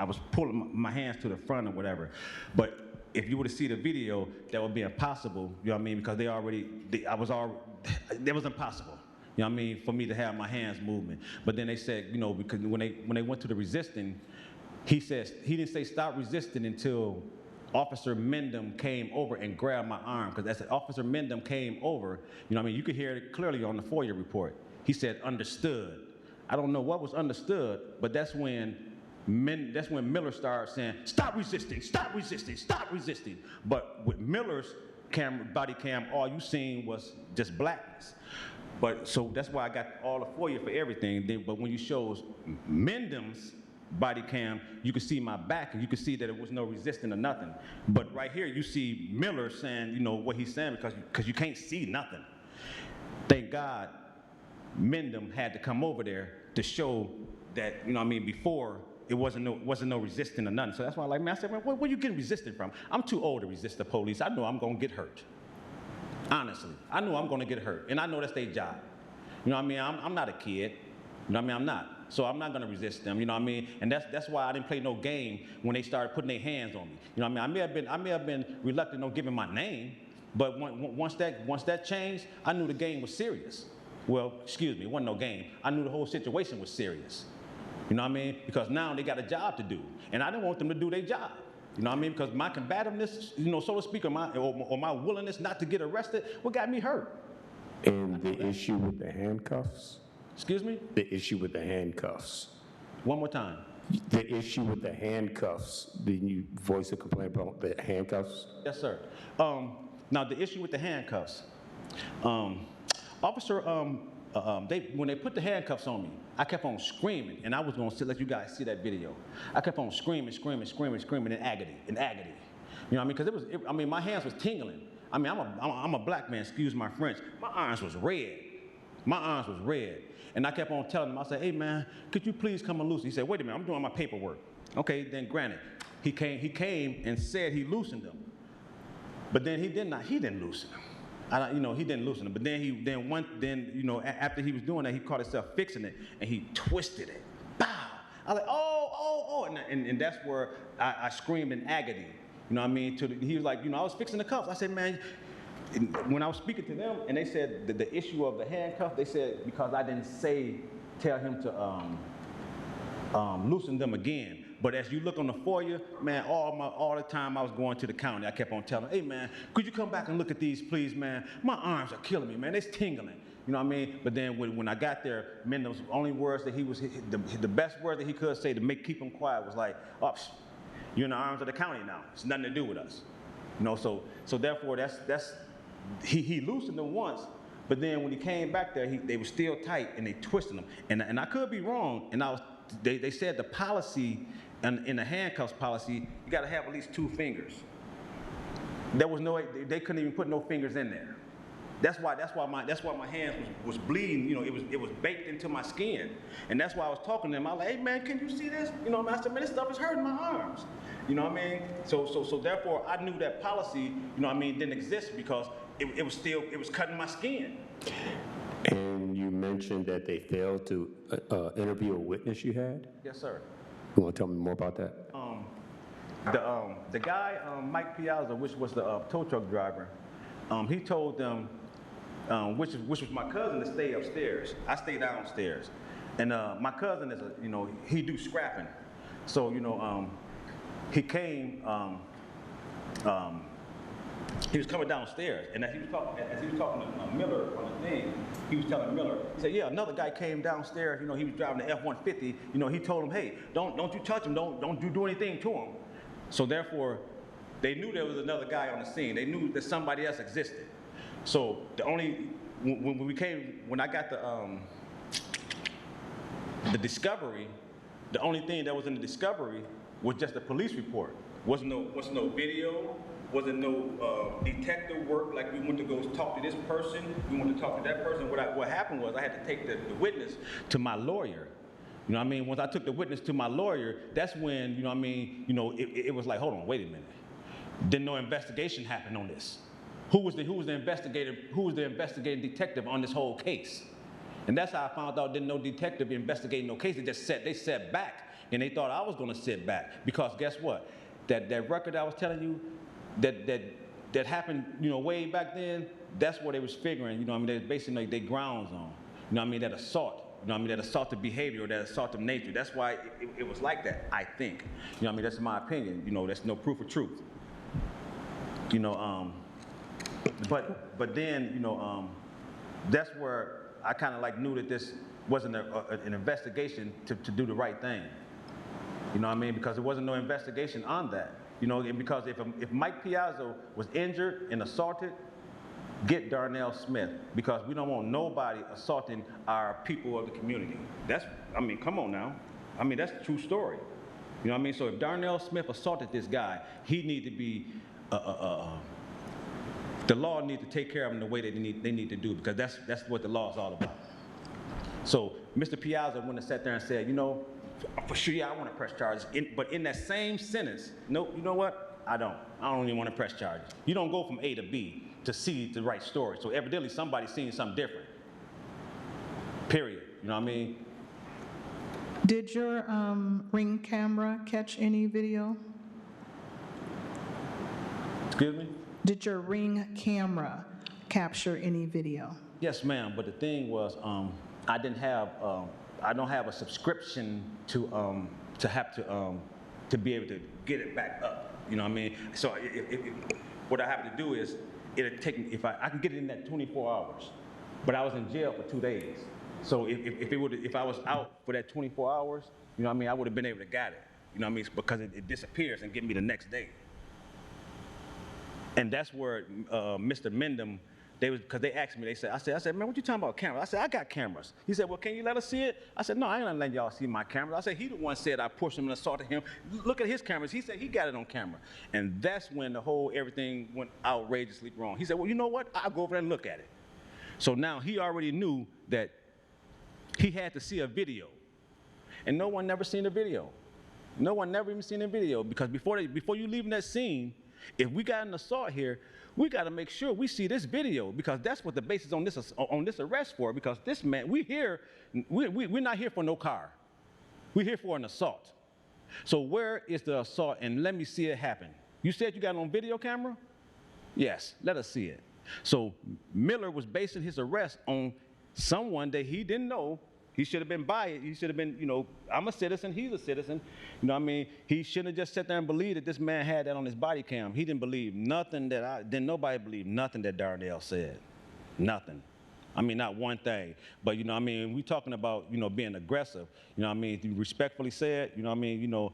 was pulling my hands to the front or whatever. But if you were to see the video, that would be impossible. You know what I mean? Because it was impossible. You know what I mean, for me to have my hands moving. But then they said, because when they went to the resisting, he didn't say stop resisting until Officer Mendham came over and grabbed my arm. Because as Officer Mendham came over, you could hear it clearly on the FOIA report. He said, understood. I don't know what was understood, but that's when Miller started saying, stop resisting, stop resisting, stop resisting. But with Miller's body cam, all you seen was just blackness. But so that's why I got all the FOIA for everything. But when you shows Mendham's body cam, you can see my back and you can see that it was no resisting or nothing. But right here, you see Miller saying, what he's saying because you can't see nothing. Thank God Mendham had to come over there to show that, before it wasn't no resisting or nothing. So that's why I said, man, where you getting resisting from? I'm too old to resist the police. I know I'm gonna get hurt. Honestly, I know I'm going to get hurt, and I know that's their job. I'm not a kid. I'm not. So I'm not going to resist them. And that's why I didn't play no game when they started putting their hands on me. I may have been reluctant on giving my name, but once that changed, I knew the game was serious. Well, excuse me, it wasn't no game. I knew the whole situation was serious. Because now they got a job to do, and I didn't want them to do their job. Because my combativeness, so to speak, or my willingness not to get arrested, what got me hurt. And the issue with the handcuffs? Excuse me? The issue with the handcuffs. One more time. The issue with the handcuffs. Did you voice a complaint about the handcuffs? Yes, sir. Now, the issue with the handcuffs. Officer, when they put the handcuffs on me, I kept on screaming, and I was going to let you guys see that video. I kept on screaming in agony. Because my hands was tingling. I'm a black man, excuse my French. My arms was red. And I kept on telling him, I said, hey man, could you please come and loosen? He said, wait a minute, I'm doing my paperwork. Okay, then granted, he came and said he loosened them. But then he didn't loosen them. He didn't loosen it, but then after he was doing that, he caught himself fixing it, and he twisted it. Bow! I was like, oh, and that's where I screamed in agony. He was like, I was fixing the cuffs. I said, man, when I was speaking to them, and they said the issue of the handcuff, they said because I didn't tell him to loosen them again. But as you look on the FOIA, man, all the time I was going to the county, I kept on telling, hey man, could you come back and look at these, please, man? My arms are killing me, man. It's tingling. But then when I got there, Mendham's only words that the best word that he could say to keep him quiet was like, oh, you're in the arms of the county now. It's nothing to do with us. So therefore he loosened them once, but then when he came back there, they were still tight and they twisted them. And I could be wrong, and they said the policy, in the handcuffs policy, you got to have at least 2 fingers. There was no way, they couldn't even put no fingers in there. That's why my hands was bleeding. It was baked into my skin, and that's why I was talking to them. I was like, hey man, can you see this? I said, man, this stuff is hurting my arms. So therefore, I knew that policy, didn't exist because it was cutting my skin. And you mentioned that they failed to interview a witness you had? Yes, sir. You want to tell me more about that? The guy, Mike Piazza, which was the tow truck driver, he told them, which was my cousin, to stay upstairs. I stay downstairs, and my cousin is he do scrapping, so he came. He was coming downstairs, and as he was talking to Miller on the thing, he was telling Miller, he said, yeah, another guy came downstairs, he was driving the F-150, he told him, hey, don't you touch him, don't you do anything to him. So therefore, they knew there was another guy on the scene. They knew that somebody else existed. So when I got the discovery, the only thing that was in the discovery was just a police report. Wasn't no video. Wasn't no detective work, like we went to go talk to this person, we went to talk to that person. What happened was I had to take the witness to my lawyer, You know what I mean? Once I took the witness to my lawyer, that's when, you know what I mean, it was like, hold on, wait a minute. Didn't no investigation happen on this. Who was the investigating detective on this whole case? And that's how I found out didn't no detective investigating no case. They sat back, and they thought I was gonna sit back. Because guess what? That record I was telling you, that happened, way back then, that's what they was figuring, they basically their grounds on. That assault. That assaultive behavior or that assaultive nature. That's why it was like that, I think. That's my opinion. That's no proof of truth. But then, that's where I kind of like knew that this wasn't an investigation to do the right thing. Because there wasn't no investigation on that. And because if Mike Piazza was injured and assaulted, get Darnell Smith, because we don't want nobody assaulting our people of the community. Come on now. That's a true story. So if Darnell Smith assaulted this guy, he need to be, the law need to take care of him the way that they need to do, because that's what the law is all about. So Mr. Piazza wouldn't have sat there and said, for sure, yeah, I want to press charges. But in that same sentence, no, you know what? I don't even want to press charges. You don't go from A to B to see the right story. So evidently somebody's seeing something different. Period. You know what I mean? Did your Ring camera catch any video? Excuse me? Did your Ring camera capture any video? Yes, ma'am. But the thing was, I don't have a subscription to be able to get it back up. You know what I mean? So what I have to do is, it'll take me, if I can get it in that 24 hours, but I was in jail for 2 days. So if I was out for that 24 hours, I would have been able to get it. Because it disappears and get me the next day. And that's where Mr. Mendham, because they asked me, I said, man, what you talking about cameras? I said, I got cameras. He said, well, can you let us see it? I said, no, I ain't gonna let y'all see my cameras. I said, he the one said I pushed him and assaulted him. Look at his cameras. He said he got it on camera. And that's when everything went outrageously wrong. He said, well, you know what? I'll go over there and look at it. So now he already knew that he had to see a video. And no one never seen the video. No one never even seen the video, because before you leaving that scene, if we got an assault here, we got to make sure we see this video, because that's what the basis on this arrest for. Because this man, we're not here for no car. We're here for an assault. So where is the assault? And let me see it happen. You said you got it on video camera? Yes, let us see it. So Miller was basing his arrest on someone that he didn't know. He should have been biased. He should have been, I'm a citizen, he's a citizen. He shouldn't have just sat there and believed that this man had that on his body cam. He didn't believe nothing nobody believed nothing that Darnell said. Nothing. Not one thing. But, we talking about, being aggressive. To respectfully said, I'm the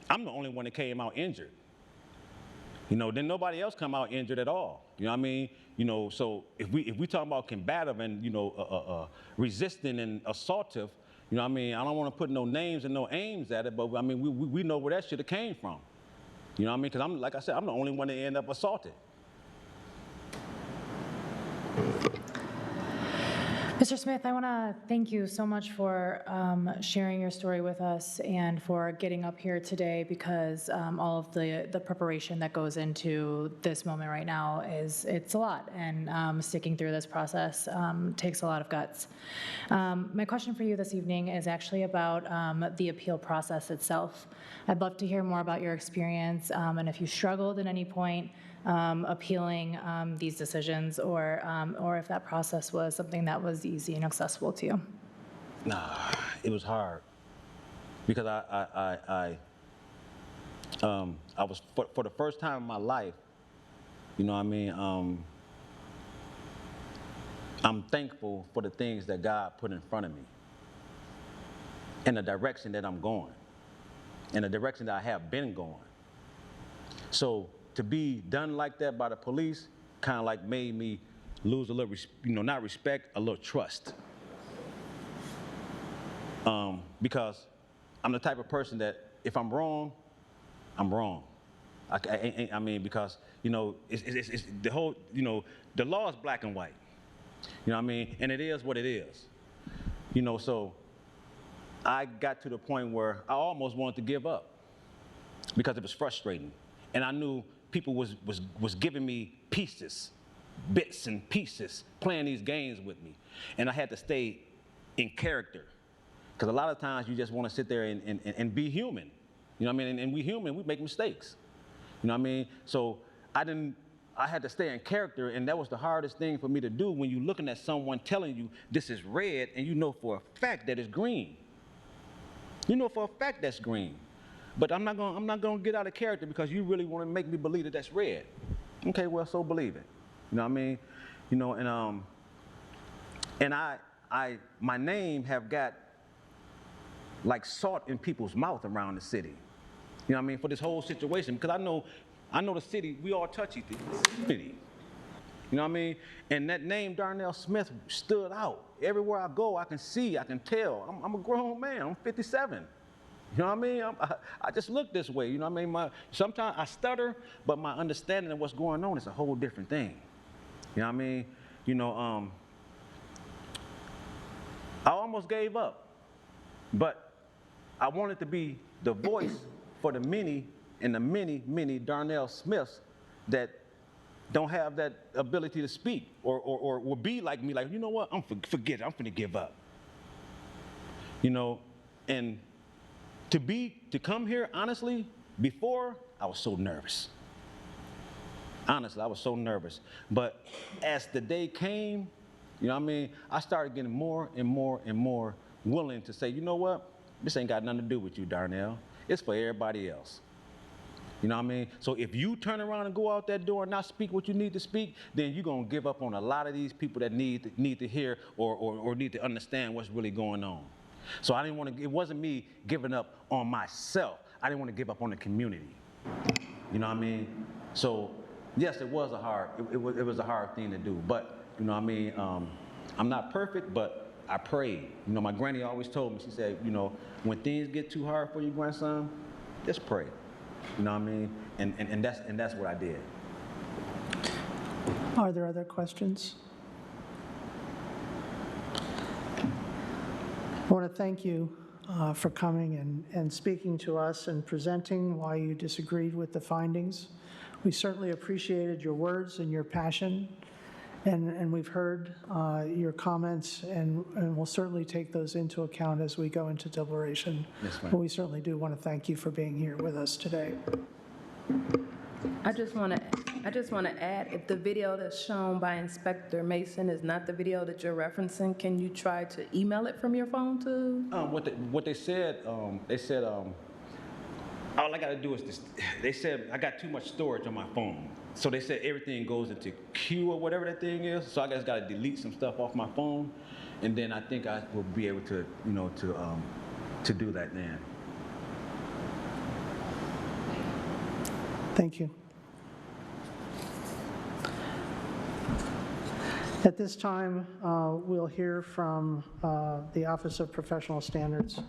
only one that came out injured. Then nobody else come out injured at all. So if we talking about combative and, resisting and assaultive, I don't want to put no names and no aims at it, but we know where that should have came from. Because like I said, I'm the only one that ended up assaulted. Mr. Smith, I want to thank you so much for sharing your story with us and for getting up here today, because all of the preparation that goes into this moment right now it's a lot, and sticking through this process takes a lot of guts. My question for you this evening is actually about the appeal process itself. I'd love to hear more about your experience, and if you struggled at any point appealing these decisions, or if that process was something that was easy and accessible to you. Nah, it was hard, because I was for the first time in my life, I'm thankful for the things that God put in front of me, and the direction that I'm going, and the direction that I have been going. So to be done like that by the police kind of like made me lose a little, not respect, a little trust. Because I'm the type of person that if I'm wrong, I'm wrong. Because, it's the whole, the law is black and white. And it is what it is. So I got to the point where I almost wanted to give up because it was frustrating. And I knew people was giving me pieces, bits and pieces, playing these games with me. And I had to stay in character. Because a lot of times you just want to sit there and be human. You know what I mean? And we human, we make mistakes. You know what I mean? So I had to stay in character, and that was the hardest thing for me to do when you're looking at someone telling you this is red and you know for a fact that it's green. You know for a fact that's green. But I'm not gonna get out of character because you really want to make me believe that that's red. Okay, well, so believe it. You know what I mean? You know, and my name have got like salt in people's mouth around the city. You know what I mean? For this whole situation, because I know the city, we all touch each city. You know what I mean? And that name, Darnell Smith, stood out. Everywhere I go, I can see, I can tell. I'm a grown man, I'm 57. You know what I mean? I just look this way, you know what I mean? Sometimes I stutter, but my understanding of what's going on is a whole different thing. You know what I mean? You know, I almost gave up, but I wanted to be the voice for the many and the many Darnell Smiths that don't have that ability to speak or will be like me, like, you know what, forget it, I'm finna give up. You know, and to come here, honestly, before, I was so nervous. Honestly, I was so nervous. But as the day came, you know what I mean, I started getting more and more and more willing to say, you know what, this ain't got nothing to do with you, Darnell. It's for everybody else. You know what I mean? So if you turn around and go out that door and not speak what you need to speak, then you're gonna give up on a lot of these people that need to hear or need to understand what's really going on. So I didn't want to, it wasn't me giving up on myself. I didn't want to give up on the community. You know what I mean? So yes, it was it was a hard thing to do, but you know what I mean? I'm not perfect, but I prayed. You know, my granny always told me, she said, you know, when things get too hard for you, grandson, just pray. You know what I mean? And that's what I did. Are there other questions? I want to thank you for coming and speaking to us and presenting why you disagreed with the findings. We certainly appreciated your words and your passion, and we've heard your comments, and we'll certainly take those into account as we go into deliberation. Yes, ma'am. But we certainly do want to thank you for being here with us today. I just want to add, if the video that's shown by Inspector Mason is not the video that you're referencing, can you try to email it from your phone to? What they said, all I got to do is this. They said I got too much storage on my phone. So they said everything goes into queue or whatever that thing is. So I just got to delete some stuff off my phone, and then I think I will be able to, you know, to do that then. Thank you. At this time, we'll hear from the Office of Professional Standards.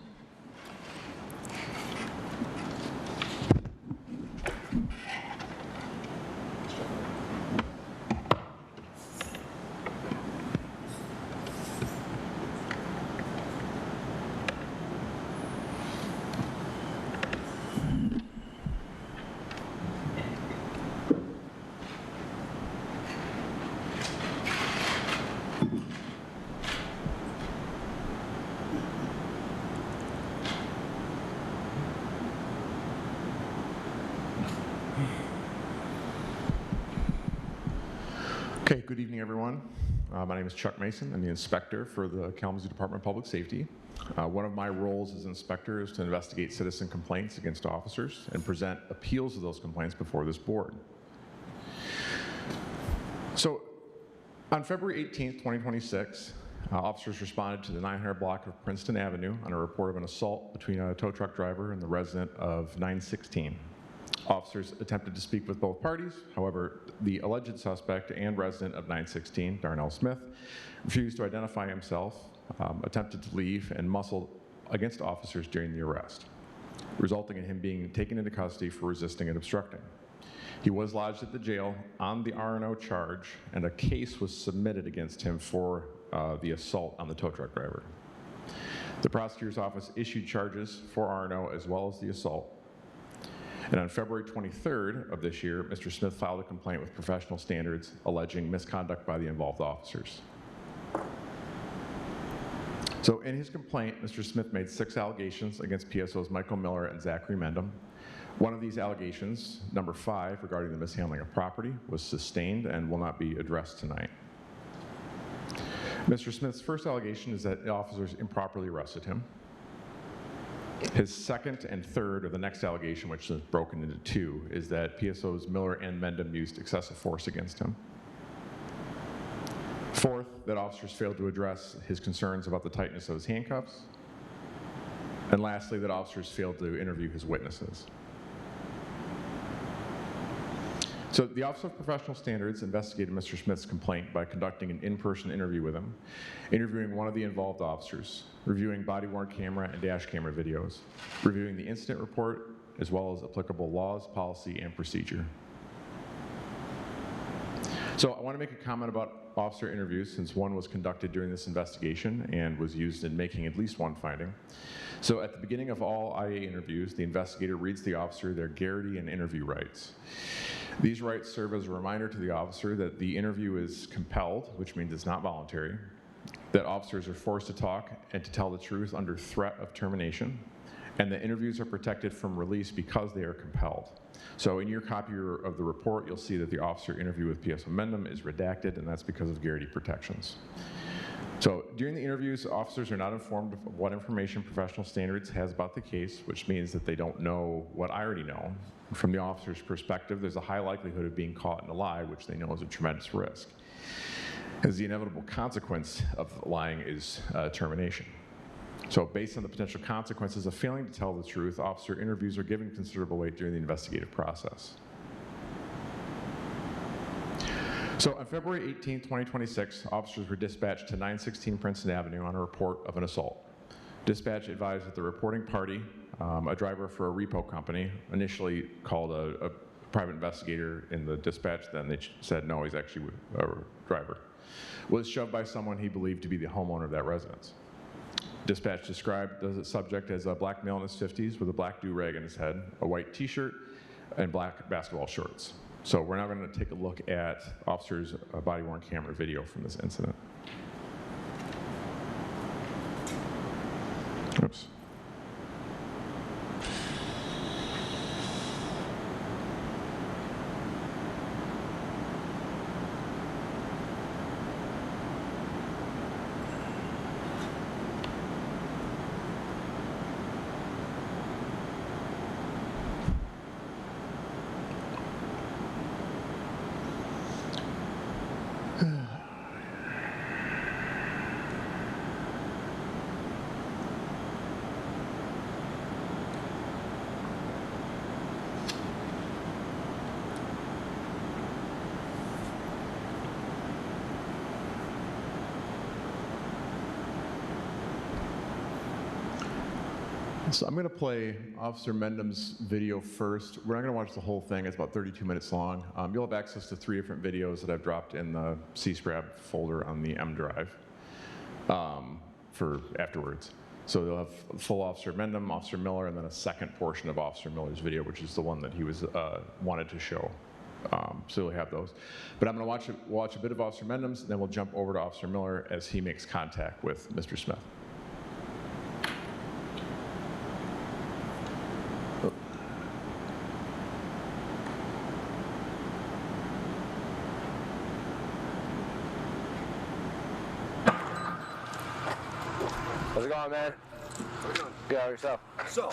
Okay, good evening, everyone. My name is Chuck Mason. I'm the inspector for the Kalamazoo Department of Public Safety. One of my roles as inspector is to investigate citizen complaints against officers and present appeals of those complaints before this board. So, on February 18th, 2026, officers responded to the 900 block of Princeton Avenue on a report of an assault between a tow truck driver and the resident of 916. Officers attempted to speak with both parties. However, the alleged suspect and resident of 916, Darnell Smith, refused to identify himself, attempted to leave, and muscled against officers during the arrest, resulting in him being taken into custody for resisting and obstructing. He was lodged at the jail on the R&O charge, and a case was submitted against him for the assault on the tow truck driver. The prosecutor's office issued charges for Arno as well as the assault. And on February 23rd of this year, Mr. Smith filed a complaint with professional standards alleging misconduct by the involved officers. So in his complaint, Mr. Smith made 6 allegations against PSOs Michael Miller and Zachary Mendham. One of these allegations, number 5, regarding the mishandling of property, was sustained and will not be addressed tonight. Mr. Smith's first allegation is that the officers improperly arrested him. His second and third, or the next allegation, which is broken into 2, is that PSOs Miller and Mendham used excessive force against him. Fourth, that officers failed to address his concerns about the tightness of his handcuffs. And lastly, that officers failed to interview his witnesses. So the Office of Professional Standards investigated Mr. Smith's complaint by conducting an in-person interview with him, interviewing one of the involved officers, reviewing body-worn camera and dash camera videos, reviewing the incident report, as well as applicable laws, policy, and procedure. So I want to make a comment about officer interviews, since one was conducted during this investigation and was used in making at least one finding. So at the beginning of all IA interviews, the investigator reads the officer their Garrity and interview rights. These rights serve as a reminder to the officer that the interview is compelled, which means it's not voluntary, that officers are forced to talk and to tell the truth under threat of termination, and that interviews are protected from release because they are compelled. So in your copy of the report, you'll see that the officer interview with PSO Mendham is redacted, and that's because of Garrity protections. So during the interviews, officers are not informed of what information Professional Standards has about the case, which means that they don't know what I already know. From the officer's perspective, there's a high likelihood of being caught in a lie, which they know is a tremendous risk, as the inevitable consequence of lying is termination. So based on the potential consequences of failing to tell the truth, officer interviews are given considerable weight during the investigative process. So on February 18, 2026, officers were dispatched to 916 Princeton Avenue on a report of an assault. Dispatch advised that the reporting party, a driver for a repo company, initially called a private investigator in the dispatch, then they said no, he's actually a driver, was shoved by someone he believed to be the homeowner of that residence. Dispatch described the subject as a black male in his 50s with a black do-rag in his head, a white t-shirt, and black basketball shorts. So we're now going to take a look at officers' body-worn camera video from this incident. Oops. So I'm going to play Officer Mendham's video first. We're not going to watch the whole thing. It's about 32 minutes long. You'll have access to 3 different videos that I've dropped in the CSPRAB folder on the M drive for afterwards. So you'll have full Officer Mendham, Officer Miller, and then a second portion of Officer Miller's video, which is the one that he was wanted to show. So you'll have those. But I'm going to watch a bit of Officer Mendham's, and then we'll jump over to Officer Miller as he makes contact with Mr. Smith. How's it going, man? How you doing? Good, how are yourself? So,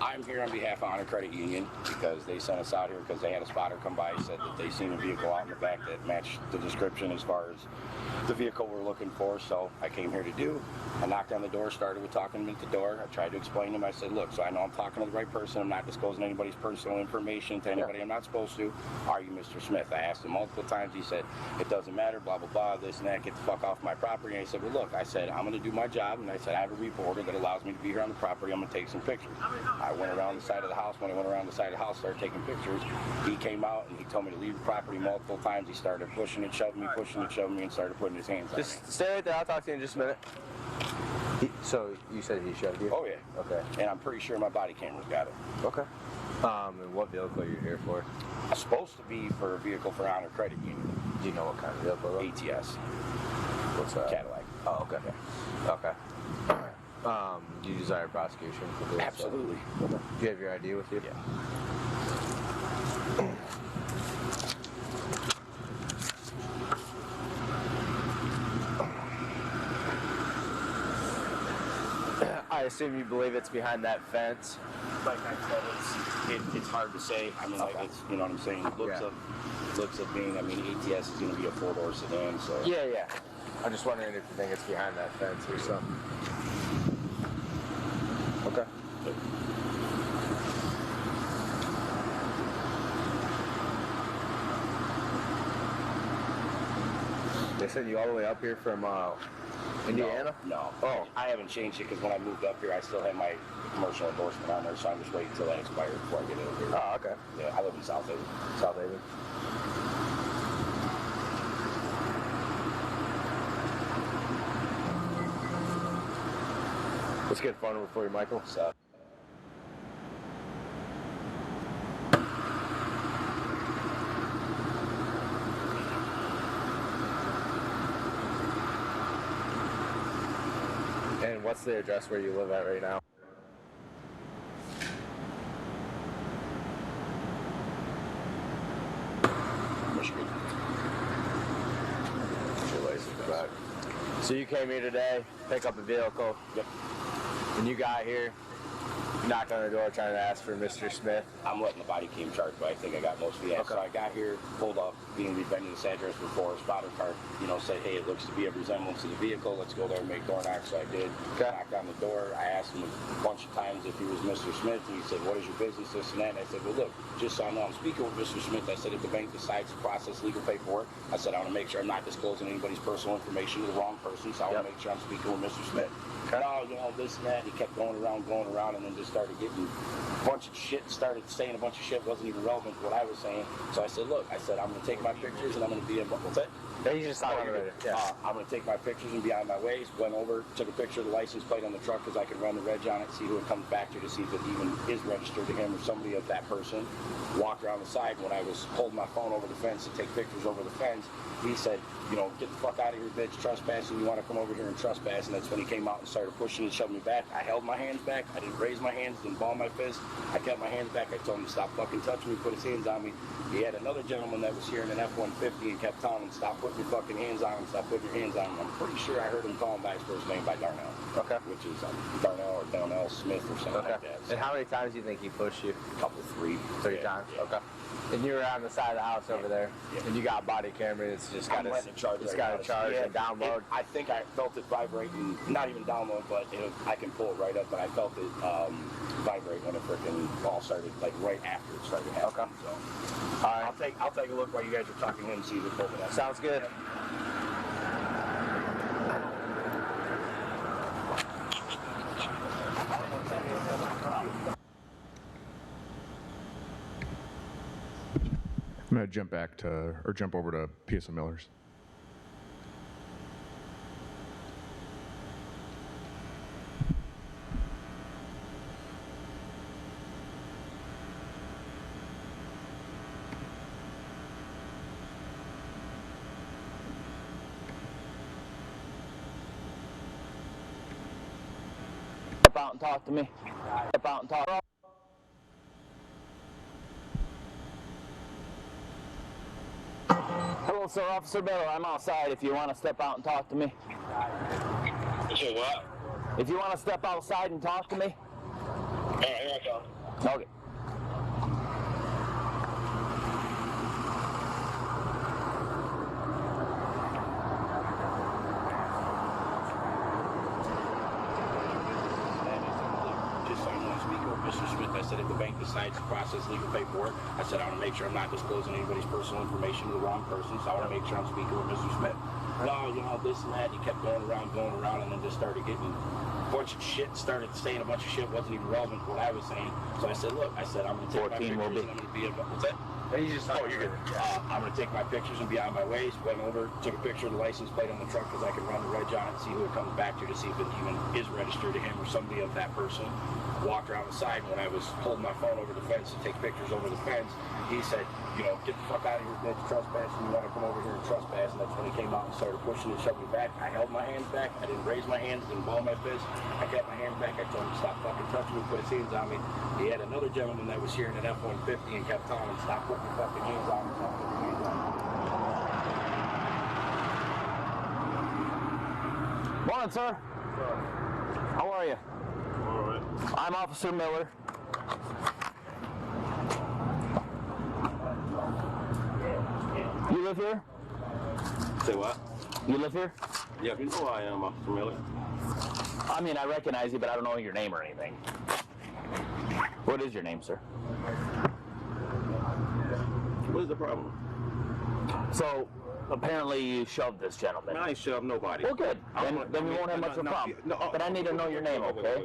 I'm here on behalf of Honor Credit Union because they sent us out here because they had a spotter come by and said that they seen a vehicle out in the back that matched the description as far as the vehicle we're looking for. So I came here to do. I knocked on the door, started with talking to him at the door. I tried to explain to him. I said, look, so I know I'm talking to the right person. I'm not disclosing anybody's personal information to anybody I'm not supposed to. Are you Mr. Smith? I asked him multiple times. He said, it doesn't matter, blah, blah, blah, this and that, get the fuck off my property. And I said, well, look, I said, I'm going to do my job. And I said, I have a reporter that allows me to be here on the property. I'm going to take some pictures. I went around the side of the house. When I went around the side of the house, started taking pictures. He came out and he told me to leave the property multiple times. He started pushing and shoving me, and started putting his hands on me. Just stay right there. I'll talk to you in just a minute. So you said he shoved you? Oh, yeah. Okay. And I'm pretty sure my body camera's got it. Okay. And what vehicle are you here for? It's supposed to be for a vehicle for Honor Credit Union. Do you know what kind of vehicle? Though? ATS. What's that? Cadillac. Oh, okay. Okay. Do you desire prosecution for this? Absolutely. Do you have your ID with you? Yeah. I assume you believe it's behind that fence. Like I said, it's hard to say. I mean, like it's, you know what I'm saying? Looks of being, I mean, ATS is going to be a 4-door sedan, so. Yeah. I'm just wondering if you think it's behind that fence or something. Okay. They sent you all the way up here from Indiana? No. Oh. I haven't changed it because when I moved up here, I still had my commercial endorsement on there, so I'm just waiting until that expires before I get over here. Oh, okay. Yeah, I live in South Haven. South Haven. Let's get a phone number for you, Michael. So, And what's the address where you live at right now? Michigan. Your license back. So you came here today, pick up a vehicle. Yep. And you got here, knocked on the door trying to ask for Mr. Smith. I'm letting the body cam charge, but I think I got most of it. Okay. So I got here, pulled up, being we've been to this address before. Spotter car, said, hey, it looks to be a resemblance of the vehicle. Let's go there and make door knocks. So I did. Okay. Knocked on the door. I asked him a bunch of times if he was Mr. Smith, and he said, what is your business, this and that. And I said, well, look, just so I know I'm speaking with Mr. Smith, I said, if the bank decides to process legal paperwork, I said, I want to make sure I'm not disclosing anybody's personal information to the wrong person, so I want to make sure I'm speaking with Mr. Smith. Okay. No, this and that. And he kept going around, and then just started getting a bunch of shit, started saying a bunch of shit wasn't even relevant to what I was saying. So I said, look, I'm going to take my pictures and I'm going to be in, what's that? Yeah, you just thought about it. Yeah. I'm going to take my pictures and be on my way. Went over, took a picture of the license plate on the truck because I could run the reg on it, see who it comes back to see if it even is registered to him or somebody of that person. Walked around the side. When I was holding my phone over the fence to take pictures over the fence, he said, get the fuck out of here, bitch, trespassing. You want to come over here and trespass? And that's when he came out and started pushing and shoving me back. I held my hands back. I didn't raise my hands, didn't ball my fist. I kept my hands back. I told him to stop fucking touching me, put his hands on me. He had another gentleman that was here in an F-150 and kept telling him, stop putting your fucking hands on him, stop putting your hands on him. I'm pretty sure I heard him call him by his first name by Darnell. Okay. Which is Darnell Smith or something like that. So And how many times do you think he pushed you? a couple, three. Three Yeah, times? yeah. Okay. And you were on the side of the house over there, and you got a body camera. It's just got I'm letting it charge. it's right got now. a charge Yeah, and download. I think I felt it vibrating, not even download, but I can pull it right up, but I felt it vibrate when it freaking all started, like right after it started happening. Okay. So All right. I'll take a look while you guys are talking to him and see if it's open. Sounds good. I'm going to jump over to PSO Miller's. Step out and talk to me. Step out and talk. Hello, sir. Officer Miller. I'm outside if you want to step out and talk to me. You say what? If you want to step outside and talk to me. All right, here I go. Okay. Just so you know, I'm speaking with Mr. Smith. I said if the bank decides to process legal paperwork, I said I want to make sure I'm not disclosing anybody's personal information to the wrong person, so I want to make sure I'm speaking with Mr. Smith. No, this and that. He kept going around, and then just started getting a bunch of shit, started saying a bunch of shit wasn't even relevant to what I was saying. So I said, look, I'm going to take my pictures and I'm going to be in, what's that? He's just oh, you're good. I'm going to take my pictures and be on my way. Went over, took a picture of the license plate on the truck because I can run the reg on it and see who it comes back to see if it even is registered to him or somebody of that person. Walked around the side. When I was holding my phone over the fence to take pictures over the fence, he said, you know, get the fuck out of here, bitch, trespassing. You want to come over here and trespass? And that's when he came out and started pushing and shoving me back. I held my hands back. I didn't raise my hands, didn't ball my fist. I kept my hands back. I told him to stop fucking touching me, put his hands on me. He had another gentleman that was here in an F-150 and kept telling him, stop putting your fucking hands on me, stop putting your hands on me. Morning, sir. How are you? All right. I'm Officer Miller. You live here? Say what? You live here? Yeah, you know who I am, Officer Miller. I mean, I recognize you, but I don't know your name or anything. What is your name, sir? What is the problem? So, apparently you shoved this gentleman. I ain't shoved nobody. Well, good. Then we won't have much of a problem. But I need to know your name, okay?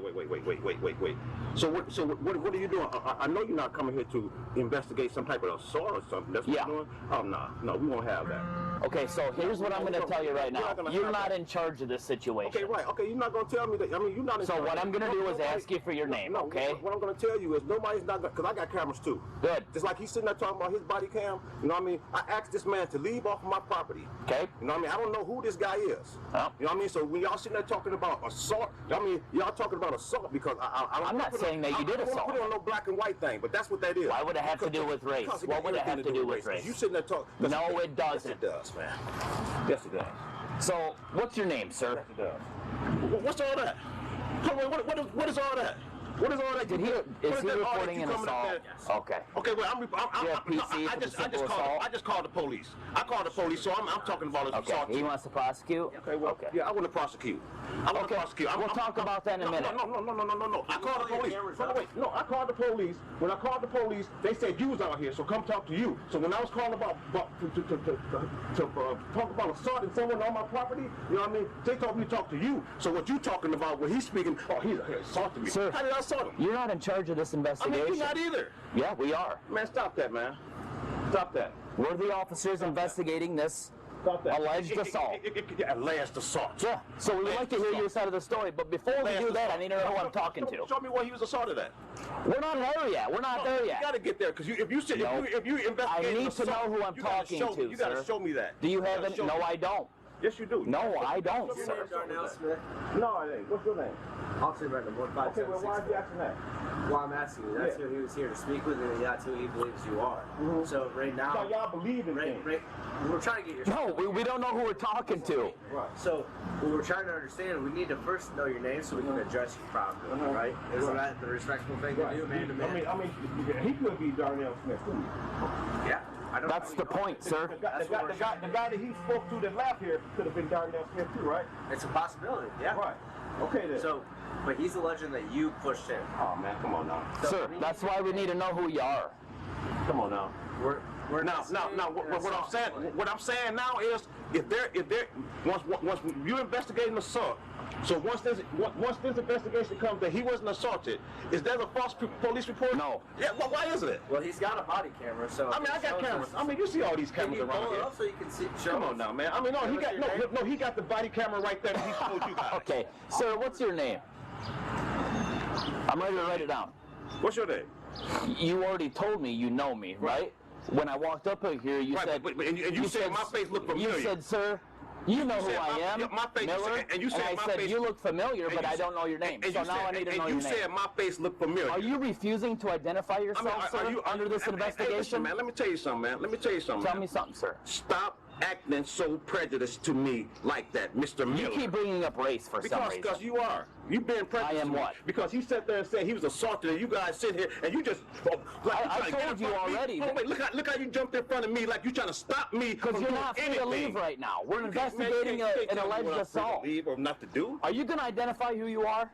Wait. So what are you doing? I know you're not coming here to investigate some type of assault or something. That's what you're doing? Oh, no, we won't have that. Okay, so here's what I'm going to tell you right now. You're not in charge of this situation. Okay, right. Okay, you're not going to tell me that. I mean, you're not in charge. So what I'm going to do is ask you for your name, okay? What I'm going to tell you is nobody's not going to, because I got cameras too. Good. Just like he's sitting there talking about his body cam, you know what I mean? I asked this man to leave off of my property. Okay. You know what I mean? I don't know who this guy is. Oh. You know what I mean? So when y'all sitting there talking about assault, I mean, y'all talking about assault because I'm not saying that you did assault. I don't put it on no black and white thing, but that's what that is. Why would it have to do with race? What would it have to do with race? You sitting there talking. No, it doesn't. Yes, it does, man. Yes, it does. So, what's your name, sir? Yes, it does. What's all that? What is all that? What is all that? Is he reporting an assault? Yes. Okay. Okay, well, I just called the police. I called the police, so I'm talking about an assault. Okay, he wants to prosecute? Okay, well, yeah, I want to prosecute. We'll talk about that in a minute. No. I called the police. Wait, no, I called the police. When I called the police, they said you was out here, so come talk to you. So when I was calling about to talk about assaulting someone on my property, you know what I mean? They told me to talk to you. So what you talking about when he's speaking? Oh, he's assaulting me. Sir, how did I assault him? You're not in charge of this investigation. I mean, you're not either. Yeah, we are. Man, stop that, man. Stop that. We're the officers investigating this alleged assault. Alleged assault. Yeah. So we would like to hear your side of the story, but before we do that, I need to know who I'm talking to. Show me where he was assaulted at. We're not there yet. We're not there yet. You got to get there because if you investigate, I need to know who I'm talking to, sir. You got to show me that. Do you have it? No, I don't. Yes, you do. No, I don't, sir. Darnell Smith. No, it ain't. What's your name? Officer Random, 15764. Okay, well, why are you asking that? Well, I'm asking you. That's who he was here to speak with, and that's who he believes you are. Mm-hmm. So right now... So y'all believe in things. We're trying to get your... No, we don't know who we're talking to. Right. So what we're trying to understand, we need to first know your name so we can address you properly, right? Isn't that the respectful thing to do, man to man? I mean, he could be Darnell Smith, too. Yeah. That's the point, sir. The guy that he spoke to that laughed here could have been Darnell Smith, too, right? It's a possibility, yeah. Right. Okay, then. So, but he's alleging that you pushed him. Oh, man, come on now. So, sir, that's why we need to know who you are. Come on now. We're now, what I'm saying now is, if once you investigate an assault, so once this investigation comes that he wasn't assaulted, is there a false police report? No. Yeah, well, why isn't it? Well, he's got a body camera, so... I mean, I got cameras. I mean, you see all these cameras around here. Can you pull it up so you can see? Come on now, man. I mean, no, he got the body camera right there that he showed you guys. Okay. Sir, what's your name? I'm ready to write it down. What's your name? You already told me you know me, right? When I walked up here, you said... And you said my face looked familiar. You said, sir, you know who I am, Miller, and I said you look familiar, but I don't know your name. So now I need to know your name. And you said my face looked familiar. Are you refusing to identify yourself, sir, under this investigation? Listen, man, let me tell you something, man. Tell me something, sir. Stop acting so prejudiced to me like that, Mr. Miller. You keep bringing up race for some reason. Because you are. You've been prejudiced. I am what? Because he sat there and said he was assaulted, and you guys sit here and you just... I told you already. Oh, wait, look how you jumped in front of me like you're trying to stop me from doing anything. Because you're not free to leave right now. We're investigating an alleged assault. Leave or not to do? Are you going to identify who you are?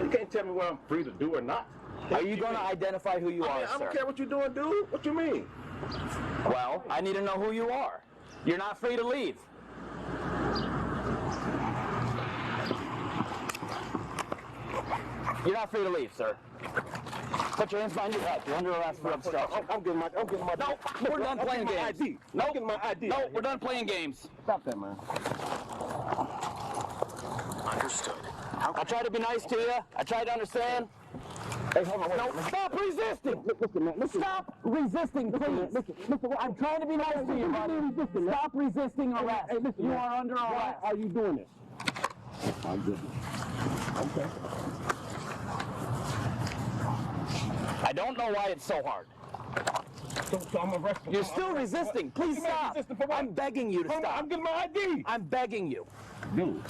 You can't tell me what I'm free to do or not. Are you going to identify who you are, sir? I don't care what you're doing, dude. What you mean? Well, I need to know who you are. You're not free to leave. You're not free to leave, sir. Put your hands behind your head. You're under arrest for obstruction. I'm getting my. No, we're done playing games. ID. No, I'm getting my ID. no, we're done playing games. Stop that, man. Understood. I tried to be nice to you. I tried to understand. Hey, hold on. No, stop resisting. Listen, man. Listen. Stop resisting, please. Listen. I'm trying to be nice to you, buddy. Stop resisting arrest. Hey, listen, you man. are under Why arrest. are you doing this? My goodness. Okay. I don't know why it's so hard. So I'm arrested. You're still resisting. Please stop. I'm begging you to stop. I'm getting my ID. I'm begging you. Dude.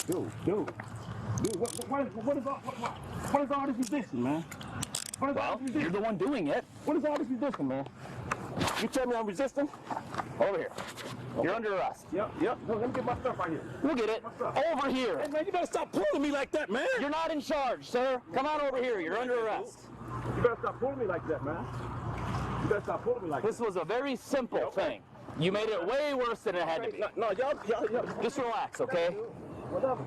What is all this resisting, man? What is all Well, this resisting? you're the one doing it. What is all this resisting, man? You tell me I'm resisting? Over here. You're under arrest. Yep. No, let me get my stuff right here. We'll get it. Over here. Hey, man, you better stop pulling me like that, man. You're not in charge, sir. Come on over here. You're under arrest. You better stop pulling me like that, man. You better stop pulling me like This that. was a very simple thing. You made it way worse than it had to be. No, y'all. Just relax, okay? Whatever.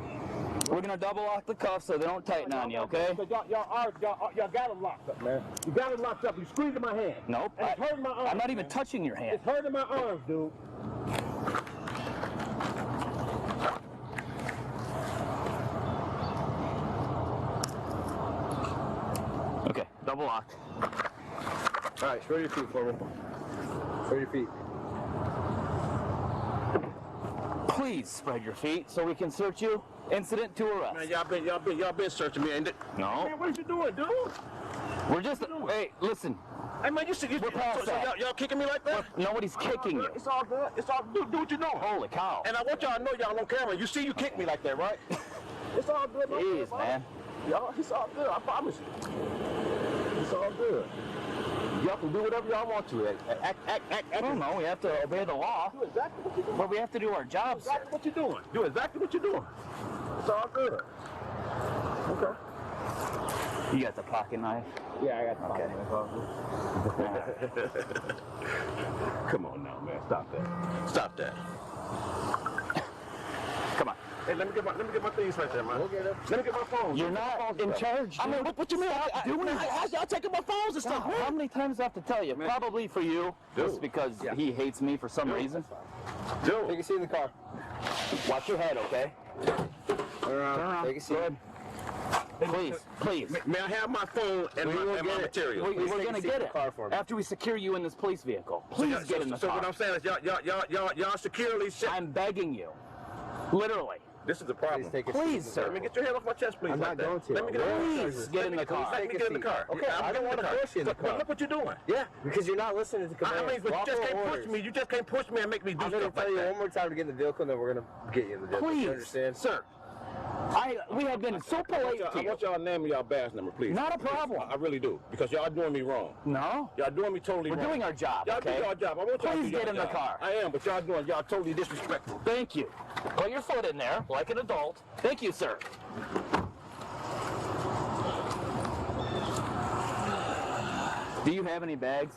We're gonna double lock the cuffs so they don't tighten on you, okay? Y'all got it locked up, man. You got it locked up. You squeezing my hand. Nope. And it's hurting my arms. I'm not even man. touching your hand. It's hurting my arms, dude. Okay, double lock. All right, spread your feet for me. Spread your feet. Please spread your feet so we can search you. Incident to arrest. Man, y'all been searching me, ain't it? No. Man, what are you doing, dude? We're just. Hey, listen. Hey, man, We're past that. y'all kicking me like that? Nobody's kicking you. It's all good. It's all good. Do what you know. Holy cow. And I want y'all to know y'all on camera. You see you kick me like that, right? It's all good. Jeez, man. Y'all, it's all good. I promise you. It's all good. Y'all can do whatever y'all want to. Act. I don't know. We have to obey the law. Do exactly what you're doing. But we have to do our jobs, sir. Exactly what you're doing. Do exactly what you're doing. It's all good. Okay. You got the pocket knife? Yeah, I got the pocket knife. Come on now, man. Stop that. Stop that. Come on. Hey, let me get my things right there, man. We'll get it. Let me get my phone. You're not in charge. I mean, what you mean? Y'all taking my phones and stuff, man. How many times do I have to tell you? Probably for you, just because he hates me for some reason. Take a seat in the car. Watch your head, okay? Turn around. Take a seat. Please. May I have my phone and my material? We're going to get it car for me. after we secure you in this police vehicle. Please get in the So car. what I'm saying is y'all securely sit. I'm begging you. Literally. This is the problem. Please, sir. Let me get your hand off my chest, please. I'm not going to. Let me get Please get in the car. Let me get in the car. Okay, I don't want to push you in the car. But look what you're doing. Yeah, because you're not listening to commands. I mean, but you just can't Lawful push orders. me. You just can't push me and make me do I'm going to stuff tell like you that. one more time to get in the vehicle, and then we're going to get you in the vehicle. Please, You understand? sir. We have been so polite to I you. want y'all to name me y'all badge number, please. Not a problem. I really do, because y'all doing me wrong. No. Y'all doing me totally wrong. We're doing our job, Y'all okay? do y'all job. I want y'all to Please do y'all get in the job. car. I am, but y'all totally disrespectful. Thank you. Put your foot in there like an adult. Thank you, sir. Do you have any bags?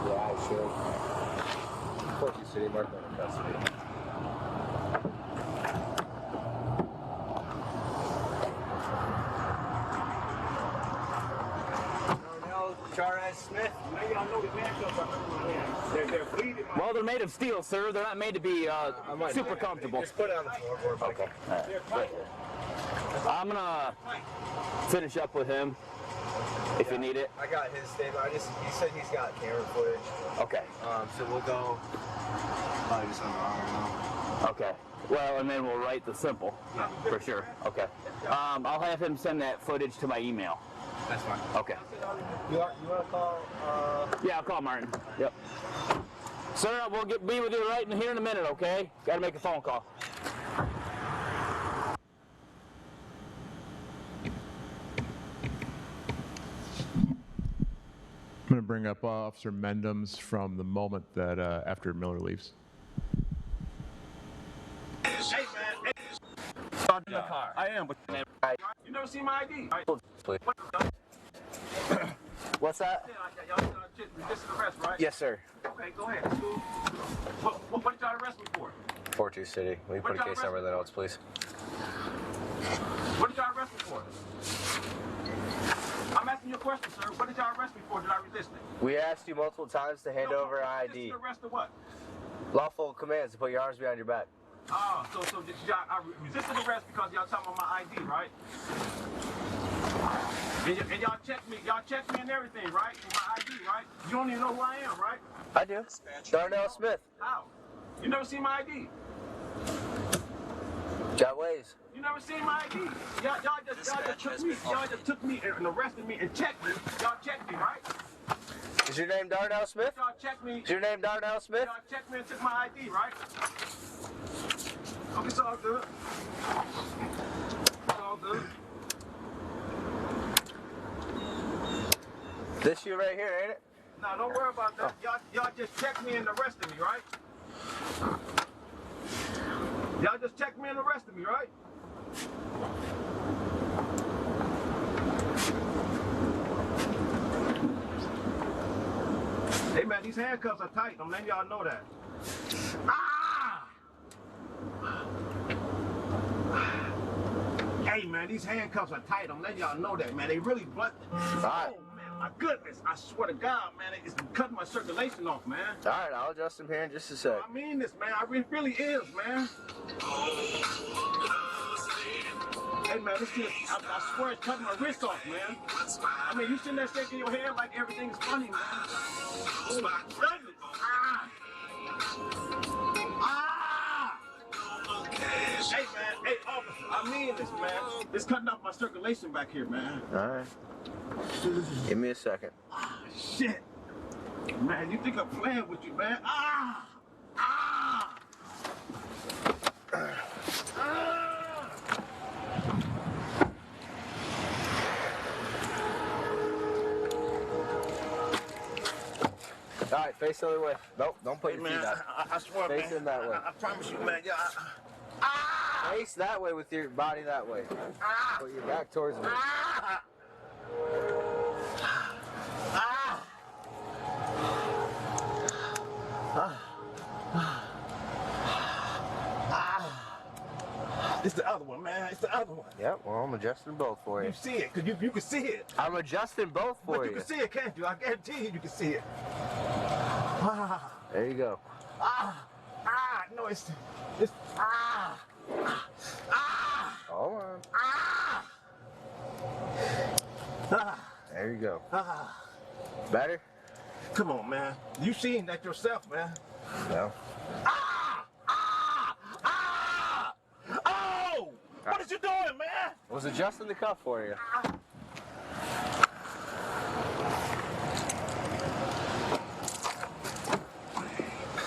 Yeah, I should. Portland City, Mark on custody. Darnell Smith. They're bleeding. Well, they're made of steel, sir. They're not made to be super comfortable. Just put it on the floorboard. Okay. I'm gonna finish up with him if you need it. I got his statement. He said he's got camera footage. Okay. So we'll go. Probably just on the arm now. Okay. Well, and then we'll write the simple for sure. Okay. I'll have him send that footage to my email. That's fine. Okay. You want to call? Yeah, I'll call Martin. Yep. Sir, we'll be with you right in here in a minute, okay? Got to make a phone call. I'm going to bring up Officer Mendhams from the moment that after Miller leaves. Hey, man. Start in the car. I am, but you never seen my ID. What's that? Y'all resisting arrest, right? Yes, sir. Okay, go ahead. What did y'all arrest me for? 42 City. Will you put a case number in the notes, please? What did y'all arrest me for? I'm asking you a question, sir. What did y'all arrest me for? Did I resist it? We asked you multiple times to hand over our ID. Arrest or what? Lawful commands to put your arms behind your back. Ah, so did y'all, I resisted arrest because y'all talking about my ID, right? And y'all checked me and everything, right? And my ID, right? You don't even know who I am, right? I do. Darnell Smith. How? You never seen my ID? Got ways. You never seen my ID? Y'all just took me and arrested me and checked me. Y'all checked me, right? Is your name Darnell Smith? Y'all checked me. Is your name Darnell Smith? Y'all checked me and took my ID, right? Okay, it's all good. It's all good. This you right here, ain't it? Nah, don't worry about that. Y'all just checked me and arrested me, right? Y'all just checked me and arrested me, right? Hey man, these handcuffs are tight. I'm letting y'all know that. Ah! Hey man, these handcuffs are tight. I'm letting y'all know that, man. They really blunt. All right. Oh man, my goodness. I swear to God, man, it's cutting my circulation off, man. All right, I'll adjust him here in just a sec. I mean this, man. It really is, man. Hey man, this shit, I swear it's cutting my wrist off, man. I mean, you sitting there shaking your head like everything's funny, man. Oh my goodness. Ah! Ah! Hey man, hey officer, I mean this, man. It's cutting off my circulation back here, man. All right. Give me a second. Ah, shit. Man, you think I'm playing with you, man? Ah! Ah! Ah! All right, face the other way. Nope, don't put your man, feet out. I swear, face man. in that way. I promise you, man. Yeah. Face that way with your body that way. Put your back towards me. It's the other one, man. It's the other one. Yep, well, I'm adjusting both for you. You see it, because you can see it. I'm adjusting both for But you. you can see it, can't you? I guarantee you can see it. There you go. No, it's, Hold on. There you go. Better? Come on, man. You seen that yourself, man. No. Oh! What is you doing, man? I was adjusting the cuff for you.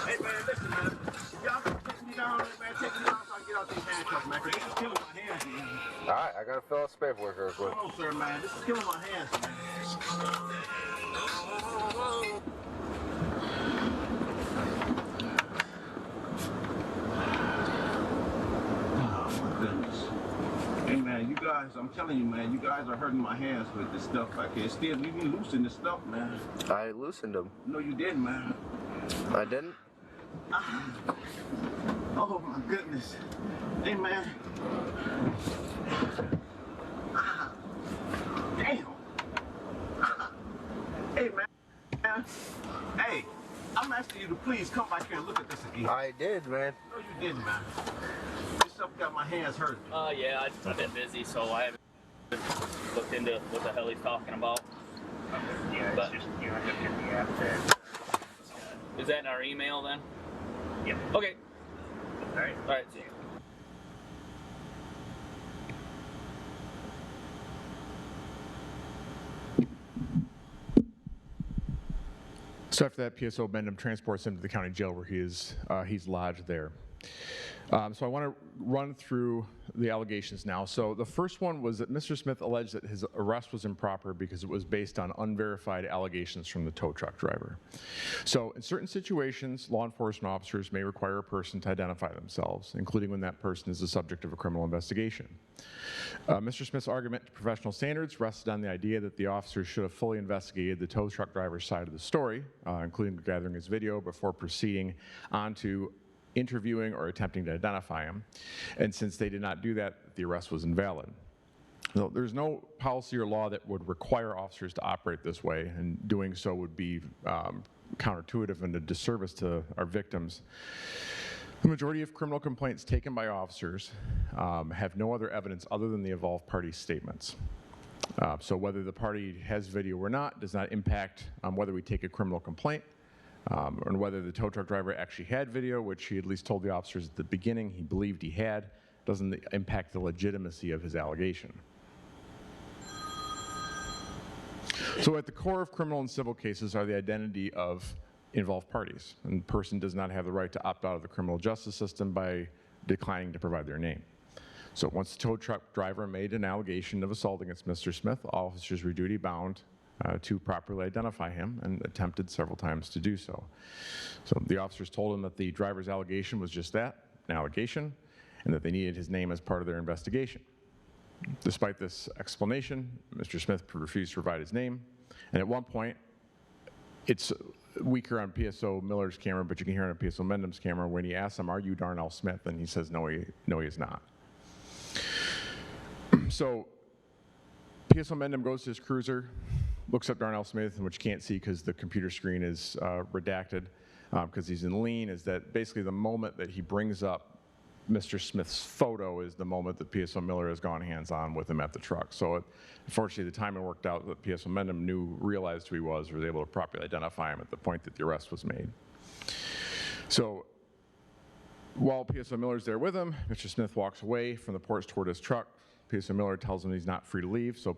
Hey, man, listen, man. Y'all gonna take me down, man. Take me down so I can get out these handcuffs, man. Because this is killing my hands, man. All right, I gotta fill out some paperwork real quick. Come on, sir, man. This is killing my hands, man. Oh, my goodness. Hey, man, you guys, I'm telling you, man, you guys are hurting my hands with this stuff back here. Still, leave me loose in this stuff, man. I loosened them. No, you didn't, man. I didn't? Oh, my goodness. Hey, man. Damn. Hey, man. Hey, I'm asking you to please come back here and look at this again. I did, man. No, you didn't, man. This stuff got my hands hurt. Yeah, I've been busy, so I haven't looked into what the hell he's talking about. Yeah, But- it's just, you know, just get the app there. Is that in our email then? Yep. Okay. All right. All right, see you. So after that, PSO Bendham transports him to the county jail where he's lodged there. So I want to run through the allegations now. So the first one was that Mr. Smith alleged that his arrest was improper because it was based on unverified allegations from the tow truck driver. So in certain situations, law enforcement officers may require a person to identify themselves, including when that person is the subject of a criminal investigation. Mr. Smith's argument to professional standards rested on the idea that the officers should have fully investigated the tow truck driver's side of the story, including gathering his video before proceeding on to interviewing or attempting to identify him. And since they did not do that, the arrest was invalid. No, there's no policy or law that would require officers to operate this way, and doing so would be counterintuitive and a disservice to our victims. The majority of criminal complaints taken by officers have no other evidence other than the involved party's statements. So whether the party has video or not does not impact whether we take a criminal complaint, and whether the tow truck driver actually had video, which he at least told the officers at the beginning he believed he had, doesn't impact the legitimacy of his allegation. So at the core of criminal and civil cases are the identity of involved parties, and the person does not have the right to opt out of the criminal justice system by declining to provide their name. So once the tow truck driver made an allegation of assault against Mr. Smith, officers were duty bound to properly identify him, and attempted several times to do so. So the officers told him that the driver's allegation was just that, an allegation, and that they needed his name as part of their investigation. Despite this explanation, Mr. Smith refused to provide his name, and at one point, it's weaker on PSO Miller's camera, but you can hear it on PSO Mendham's camera when he asks him, "Are you Darnell Smith?" And he says, no, he is not. So PSO Mendham goes to his cruiser, looks up Darnell Smith, which you can't see because the computer screen is redacted because he's in lean, is that basically the moment that he brings up Mr. Smith's photo is the moment that PSO Miller has gone hands-on with him at the truck. So unfortunately, the timing worked out that PSO Mendham realized who he was able to properly identify him at the point that the arrest was made. So while PSO Miller's there with him, Mr. Smith walks away from the porch toward his truck. PSO Miller tells him he's not free to leave. So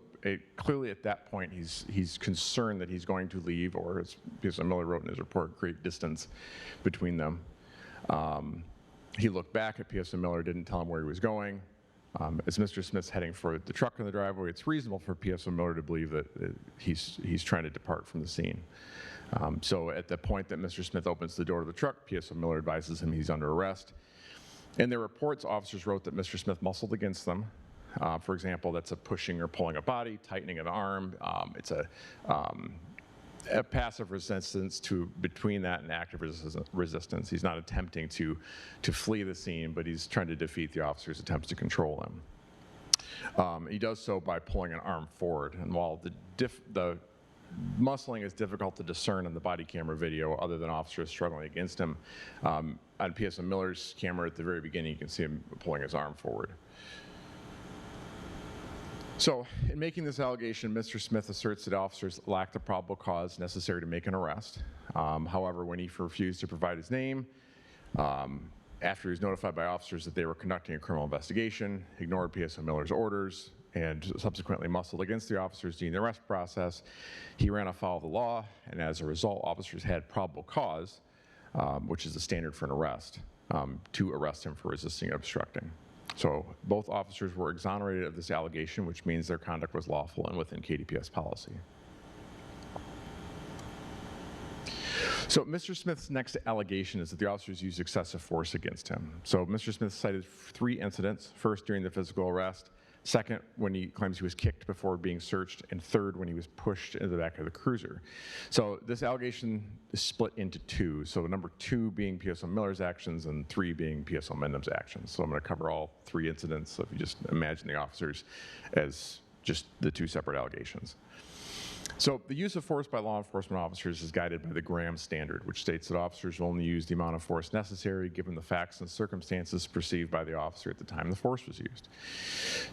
clearly at that point, he's concerned that he's going to leave, or as PSO Miller wrote in his report, create distance between them. He looked back at PSO Miller, didn't tell him where he was going. As Mr. Smith's heading for the truck in the driveway, it's reasonable for PSO Miller to believe that he's trying to depart from the scene. So at the point that Mr. Smith opens the door to the truck, PSO Miller advises him he's under arrest. In their reports, officers wrote that Mr. Smith muscled against them. For example, that's a pushing or pulling a body, tightening an arm. It's a passive resistance between that and active resistance. He's not attempting to flee the scene, but he's trying to defeat the officer's attempts to control him. He does so by pulling an arm forward, and while the muscling is difficult to discern in the body camera video other than officers struggling against him, on PSO Miller's camera at the very beginning you can see him pulling his arm forward. So in making this allegation, Mr. Smith asserts that officers lacked the probable cause necessary to make an arrest. However, when he refused to provide his name, after he was notified by officers that they were conducting a criminal investigation, ignored PSO Miller's orders, and subsequently muscled against the officers during the arrest process, he ran afoul of the law, and as a result, officers had probable cause, which is the standard for an arrest, to arrest him for resisting and obstructing. So both officers were exonerated of this allegation, which means their conduct was lawful and within KDPS policy. So Mr. Smith's next allegation is that the officers used excessive force against him. So Mr. Smith cited 3 incidents: first, during the physical arrest; second, when he claims he was kicked before being searched; and third, when he was pushed into the back of the cruiser. So this allegation is split into 2. So number 2 being PSO Miller's actions, and 3 being PSO Mendham's actions. So I'm going to cover all 3 incidents. So if you just imagine the officers as just the 2 separate allegations. So the use of force by law enforcement officers is guided by the Graham standard, which states that officers will only use the amount of force necessary given the facts and circumstances perceived by the officer at the time the force was used.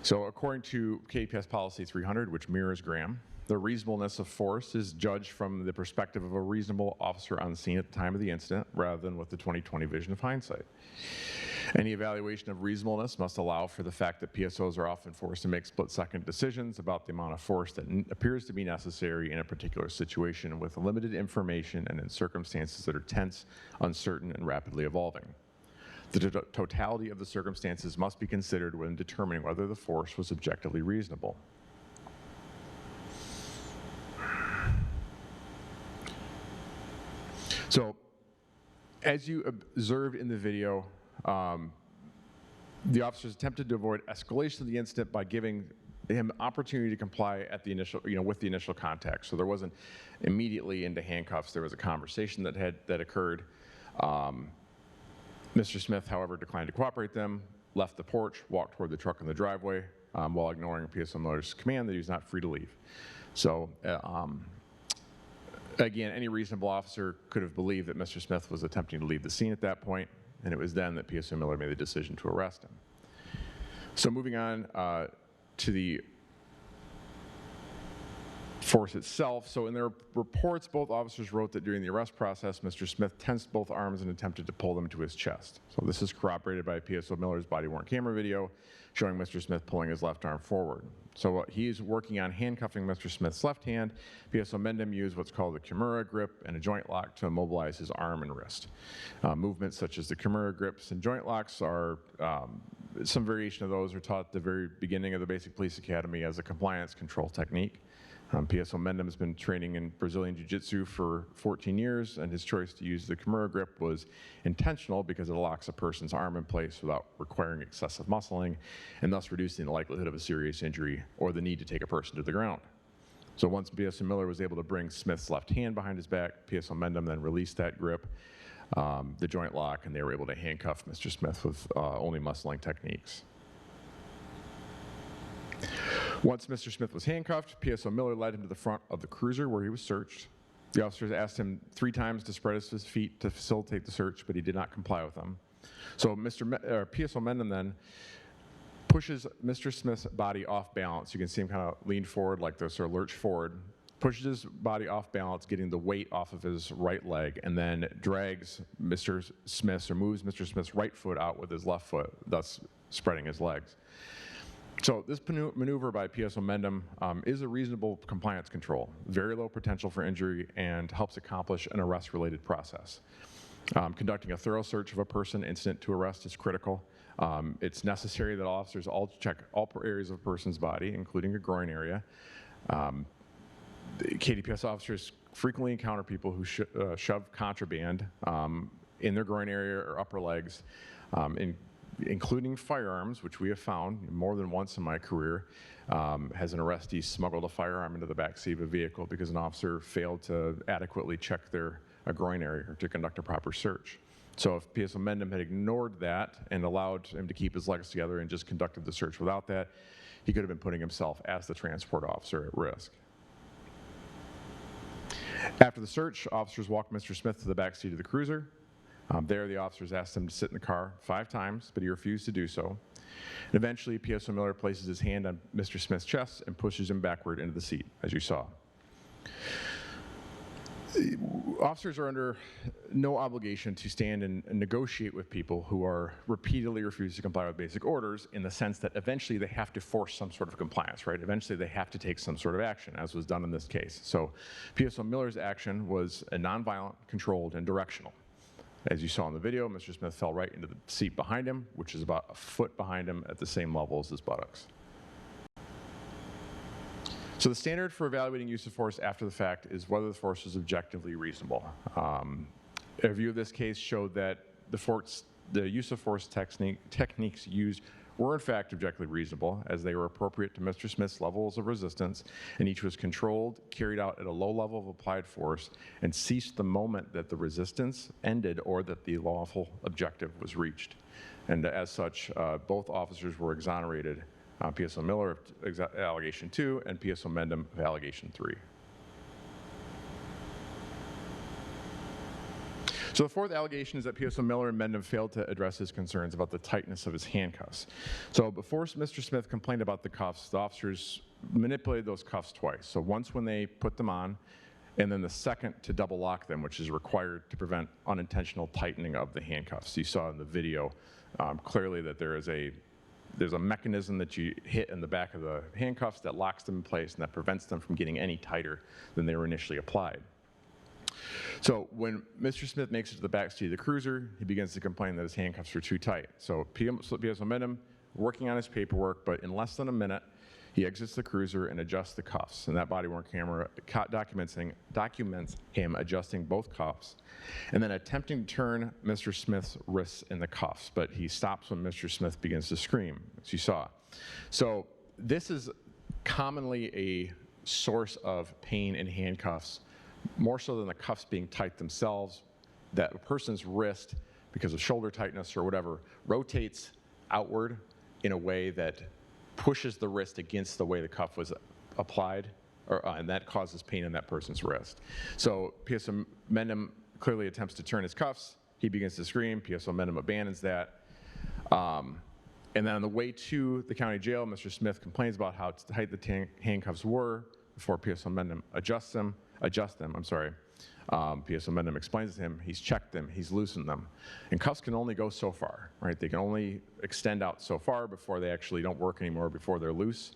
So according to KDPS policy 300, which mirrors Graham, the reasonableness of force is judged from the perspective of a reasonable officer on scene at the time of the incident, rather than with the 20/20 vision of hindsight. Any evaluation of reasonableness must allow for the fact that PSOs are often forced to make split-second decisions about the amount of force that appears to be necessary in a particular situation with limited information and in circumstances that are tense, uncertain, and rapidly evolving. The totality of the circumstances must be considered when determining whether the force was objectively reasonable. So, as you observed in the video, the officers attempted to avoid escalation of the incident by giving him opportunity to comply at the initial, with the initial contact. So there wasn't immediately into handcuffs. There was a conversation that occurred. Mr. Smith, however, declined to cooperate them, left the porch, walked toward the truck in the driveway. while ignoring PSO Miller's command that he was not free to leave. So again, any reasonable officer could have believed that Mr. Smith was attempting to leave the scene at that point, and it was then that PSO Miller made the decision to arrest him. So moving on to the force itself. So in their reports, both officers wrote that during the arrest process, Mr. Smith tensed both arms and attempted to pull them to his chest. So this is corroborated by PSO Miller's body-worn camera video showing Mr. Smith pulling his left arm forward. So he's working on handcuffing Mr. Smith's left hand. PSO Mendham used what's called a Kimura grip and a joint lock to immobilize his arm and wrist. Movements such as the Kimura grips and joint locks are, some variation of those are taught at the very beginning of the Basic Police Academy as a compliance control technique. PSO Mendham has been training in Brazilian Jiu-Jitsu for 14 years, and his choice to use the Kimura grip was intentional because it locks a person's arm in place without requiring excessive muscling, and thus reducing the likelihood of a serious injury or the need to take a person to the ground. So once PSO Miller was able to bring Smith's left hand behind his back, PSO Mendham then released that grip, the joint lock, and they were able to handcuff Mr. Smith with only muscling techniques. Once Mr. Smith was handcuffed, PSO Miller led him to the front of the cruiser where he was searched. The officers asked him 3 times to spread his feet to facilitate the search, but he did not comply with them. So PSO Mendham then pushes Mr. Smith's body off balance. You can see him kind of lean forward like this or lurch forward, pushes his body off balance, getting the weight off of his right leg, and then drags Mr. Smith's or moves Mr. Smith's right foot out with his left foot, thus spreading his legs. So this maneuver by PSO Mendham is a reasonable compliance control, very low potential for injury, and helps accomplish an arrest-related process. Conducting a thorough search of a person incident to arrest is critical. It's necessary that officers all check all areas of a person's body, including a groin area. KDPS officers frequently encounter people who shove contraband in their groin area or upper legs, including firearms, which we have found more than once in my career. Has an arrestee smuggled a firearm into the backseat of a vehicle because an officer failed to adequately check their groin area or to conduct a proper search. So if PSO Mendham had ignored that and allowed him to keep his legs together and just conducted the search without that, he could have been putting himself as the transport officer at risk. After the search, officers walked Mr. Smith to the backseat of the cruiser. There, the officers asked him to sit in the car 5 times, but he refused to do so. And eventually, PSO Miller places his hand on Mr. Smith's chest and pushes him backward into the seat, as you saw. Officers are under no obligation to stand and negotiate with people who are repeatedly refusing to comply with basic orders, in the sense that eventually they have to force some sort of compliance, right? Eventually they have to take some sort of action, as was done in this case. So PSO Miller's action was a nonviolent, controlled, and directional. As you saw in the video, Mr. Smith fell right into the seat behind him, which is about a foot behind him at the same level as his buttocks. So the standard for evaluating use of force after the fact is whether the force is objectively reasonable. A review of this case showed that the use of force techniques used were in fact objectively reasonable, as they were appropriate to Mr. Smith's levels of resistance, and each was controlled, carried out at a low level of applied force, and ceased the moment that the resistance ended or that the lawful objective was reached. And as such, both officers were exonerated, PSO Miller of Allegation 2 and PSO Mendham of Allegation 3. So the fourth allegation is that PSO Miller and Mendham failed to address his concerns about the tightness of his handcuffs. So before Mr. Smith complained about the cuffs, the officers manipulated those cuffs twice. So once when they put them on, and then the second to double lock them, which is required to prevent unintentional tightening of the handcuffs. You saw in the video clearly that there's a mechanism that you hit in the back of the handcuffs that locks them in place and that prevents them from getting any tighter than they were initially applied. So when Mr. Smith makes it to the back seat of the cruiser, he begins to complain that his handcuffs are too tight. So PSO Mendham, working on his paperwork, but in less than a minute, he exits the cruiser and adjusts the cuffs. And that body-worn camera documents him adjusting both cuffs and then attempting to turn Mr. Smith's wrists in the cuffs. But he stops when Mr. Smith begins to scream, as you saw. So this is commonly a source of pain in handcuffs, more so than the cuffs being tight themselves, that a person's wrist, because of shoulder tightness or whatever, rotates outward in a way that pushes the wrist against the way the cuff was applied, and that causes pain in that person's wrist. So PSO Mendham clearly attempts to turn his cuffs. He begins to scream. PSO Mendham abandons that. And then on the way to the county jail, Mr. Smith complains about how tight the handcuffs were before PSO Mendham adjusts them. PSO Mendham explains to him, he's checked them, he's loosened them. And cuffs can only go so far, right? They can only extend out so far before they actually don't work anymore, before they're loose.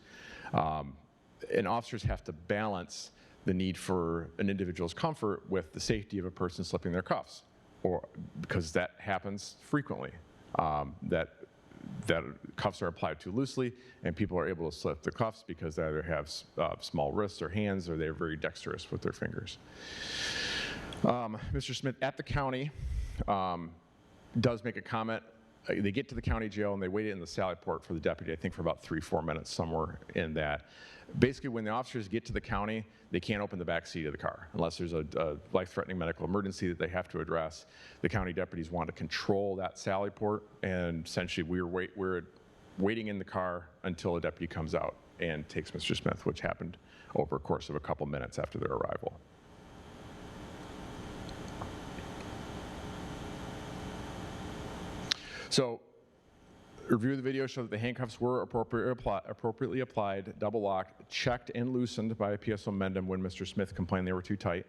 And officers have to balance the need for an individual's comfort with the safety of a person slipping their cuffs, or because that happens frequently. That cuffs are applied too loosely, and people are able to slip the cuffs because they either have small wrists or hands, or they're very dexterous with their fingers. Mr. Smith at the county does make a comment. They get to the county jail and they wait in the sally port for the deputy, I think for about 3-4 minutes, somewhere in that. Basically, when the officers get to the county, they can't open the back seat of the car unless there's a life-threatening medical emergency that they have to address. The county deputies want to control that sally port, and essentially we're waiting in the car until a deputy comes out and takes Mr. Smith, which happened over a course of a couple minutes after their arrival. So, review of the video showed that the handcuffs were appropriately applied, double locked, checked and loosened by PSO Mendham when Mr. Smith complained they were too tight.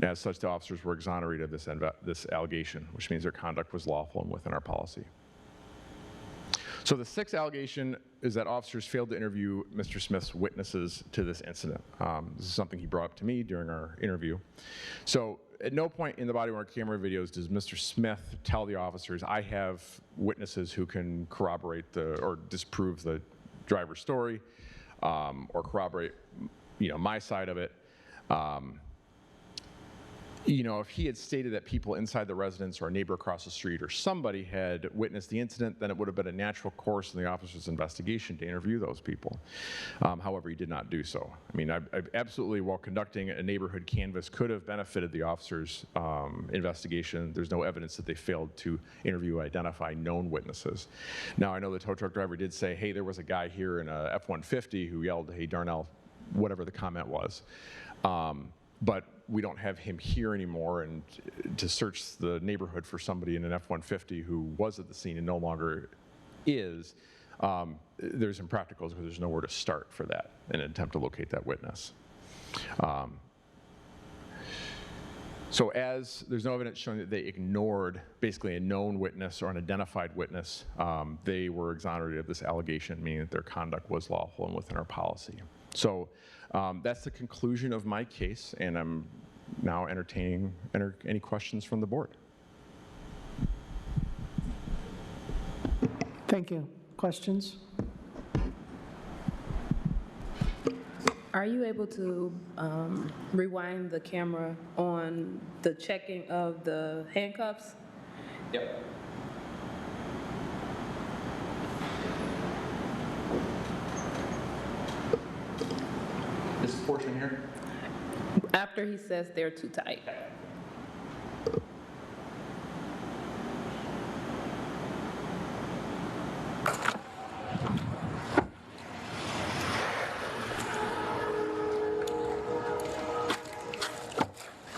And as such, the officers were exonerated of this allegation, which means their conduct was lawful and within our policy. So the sixth allegation is that officers failed to interview Mr. Smith's witnesses to this incident. This is something he brought up to me during our interview. So at no point in the body-worn camera videos does Mr. Smith tell the officers, I have witnesses who can corroborate or disprove the driver's story, or corroborate, my side of it. If he had stated that people inside the residence or a neighbor across the street or somebody had witnessed the incident, then it would have been a natural course in the officer's investigation to interview those people. However, he did not do so. I mean, I absolutely, while conducting a neighborhood canvass, could have benefited the officer's investigation. There's no evidence that they failed to interview or identify known witnesses. Now, I know the tow truck driver did say, hey, there was a guy here in a F-150 who yelled, hey, Darnell, whatever the comment was. But we don't have him here anymore, and to search the neighborhood for somebody in an F-150 who was at the scene and no longer is, there's impracticals because there's nowhere to start for that in an attempt to locate that witness. So as there's no evidence showing that they ignored basically a known witness or an identified witness, they were exonerated of this allegation, meaning that their conduct was lawful and within our policy. So that's the conclusion of my case, and I'm now entertaining any questions from the board. Thank you. Questions? Are you able to rewind the camera on the checking of the handcuffs? Yep. This portion here? After he says they're too tight.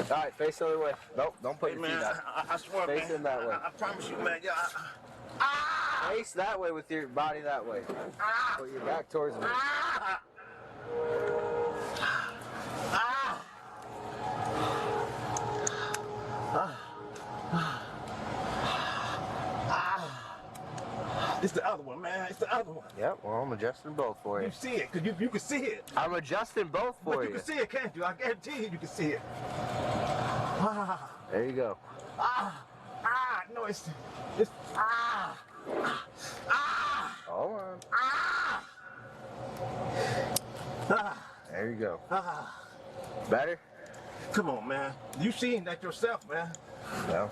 All right, face the other way. Nope, don't put your feet out. I swear, face man. in that way. I promise you, man. Face that way with your body that way. Put your back towards me. It's the other one, man. It's the other one. Yep, well, I'm adjusting both for you. You see it, because you can see it. I'm adjusting both for But you. you can see it, can't you? I guarantee you can see it. There you go. No, it's, Hold on. There you go. Better? Come on, man. You seen that yourself, man. No.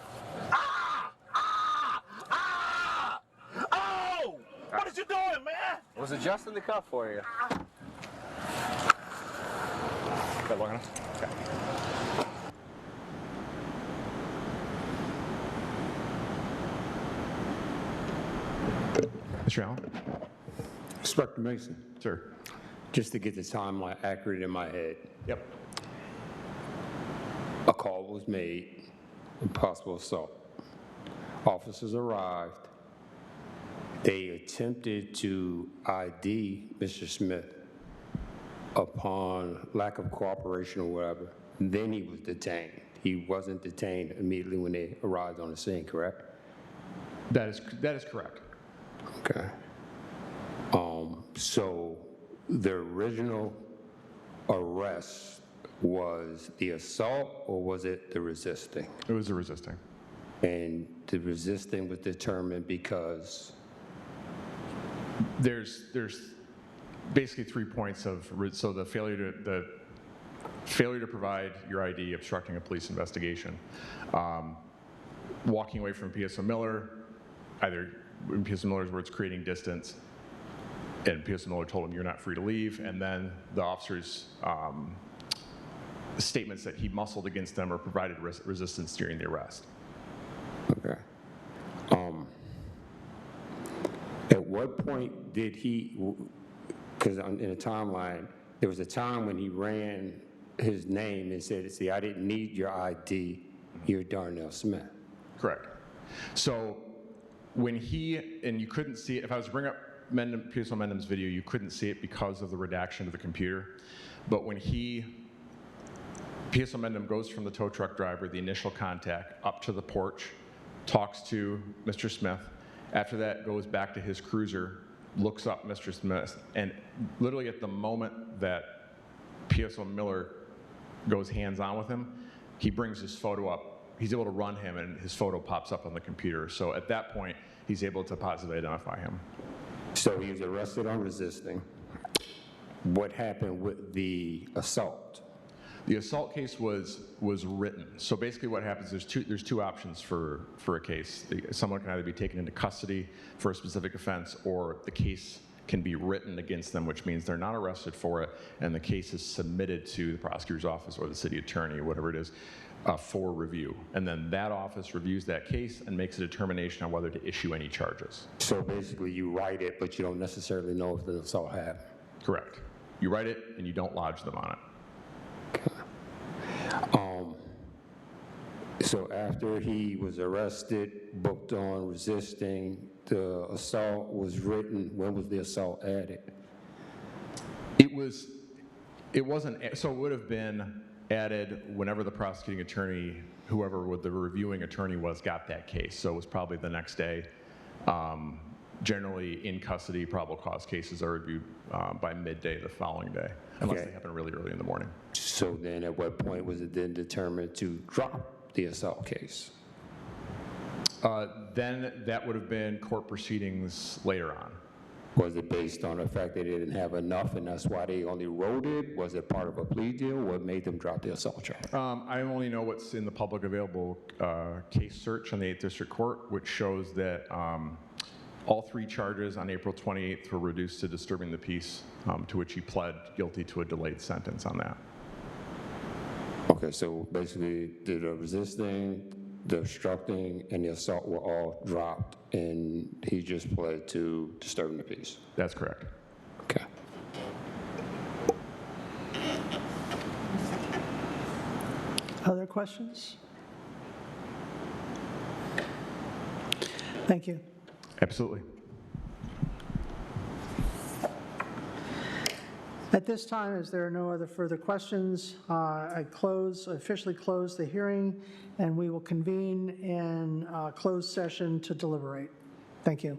Oh! What is you doing, man? I was adjusting the cuff for you. That long enough? Okay. Mr. Allen? Inspector Mason, Sir. just to get the timeline accurate in my head, Yep. a call was made, of possible assault. Officers arrived. They attempted to ID Mr. Smith. Upon lack of cooperation or whatever, then he was detained. He wasn't detained immediately when they arrived on the scene, correct? That is correct. Okay. So the original arrest was the assault, or was it the resisting? It was the resisting. And the resisting was determined because? There's basically 3 points of, so the failure to provide your ID, obstructing a police investigation, walking away from PSO Miller, either in PSO Miller's words, creating distance, and PSO Miller told him you're not free to leave, and then the officer's statements that he muscled against them or provided resistance during the arrest. Okay. At what point did he, because in a timeline, there was a time when he ran his name and said, see, I didn't need your ID, you're Darnell Smith. Correct. So when he, and you couldn't see it, if I was to bring up PSO Mendham's video, you couldn't see it because of the redaction of the computer. But when PSO Mendham goes from the tow truck driver, the initial contact, up to the porch, talks to Mr. Smith. After that, goes back to his cruiser, looks up Mr. Smith, and literally at the moment that PSO Miller goes hands-on with him, he brings his photo up. He's able to run him, and his photo pops up on the computer. So at that point, he's able to positively identify him. So he was arrested on resisting. What happened with the assault? The assault case was written. So basically what happens, there's two options for a case. Someone can either be taken into custody for a specific offense, or the case can be written against them, which means they're not arrested for it, and the case is submitted to the prosecutor's office or the city attorney, or whatever it is, for review. And then that office reviews that case and makes a determination on whether to issue any charges. So basically you write it, but you don't necessarily know if the assault happened? Correct. You write it and you don't lodge them on it. So after he was arrested, booked on resisting, the assault was written. When was the assault added? It wasn't, so it would have been added whenever the prosecuting attorney, whoever the reviewing attorney was, got that case. So it was probably the next day. Generally in custody, probable cause cases are reviewed by midday the following day, unless they happen really early in the morning. So then at what point was it then determined to drop the assault case? Then that would have been court proceedings later on. Was it based on the fact that they didn't have enough and that's why they only wrote it? Was it part of a plea deal? What made them drop the assault charge? I only know what's in the public available case search on the 8th District Court, which shows that all 3 charges on April 28th were reduced to disturbing the peace, to which he pled guilty to a delayed sentence on that. Okay, so basically the resisting, the obstructing, and the assault were all dropped, and he just pled to disturbing the peace. That's correct. Okay. Other questions? Thank you. Absolutely. At this time, as there are no other further questions, I officially close the hearing, and we will convene in closed session to deliberate. Thank you.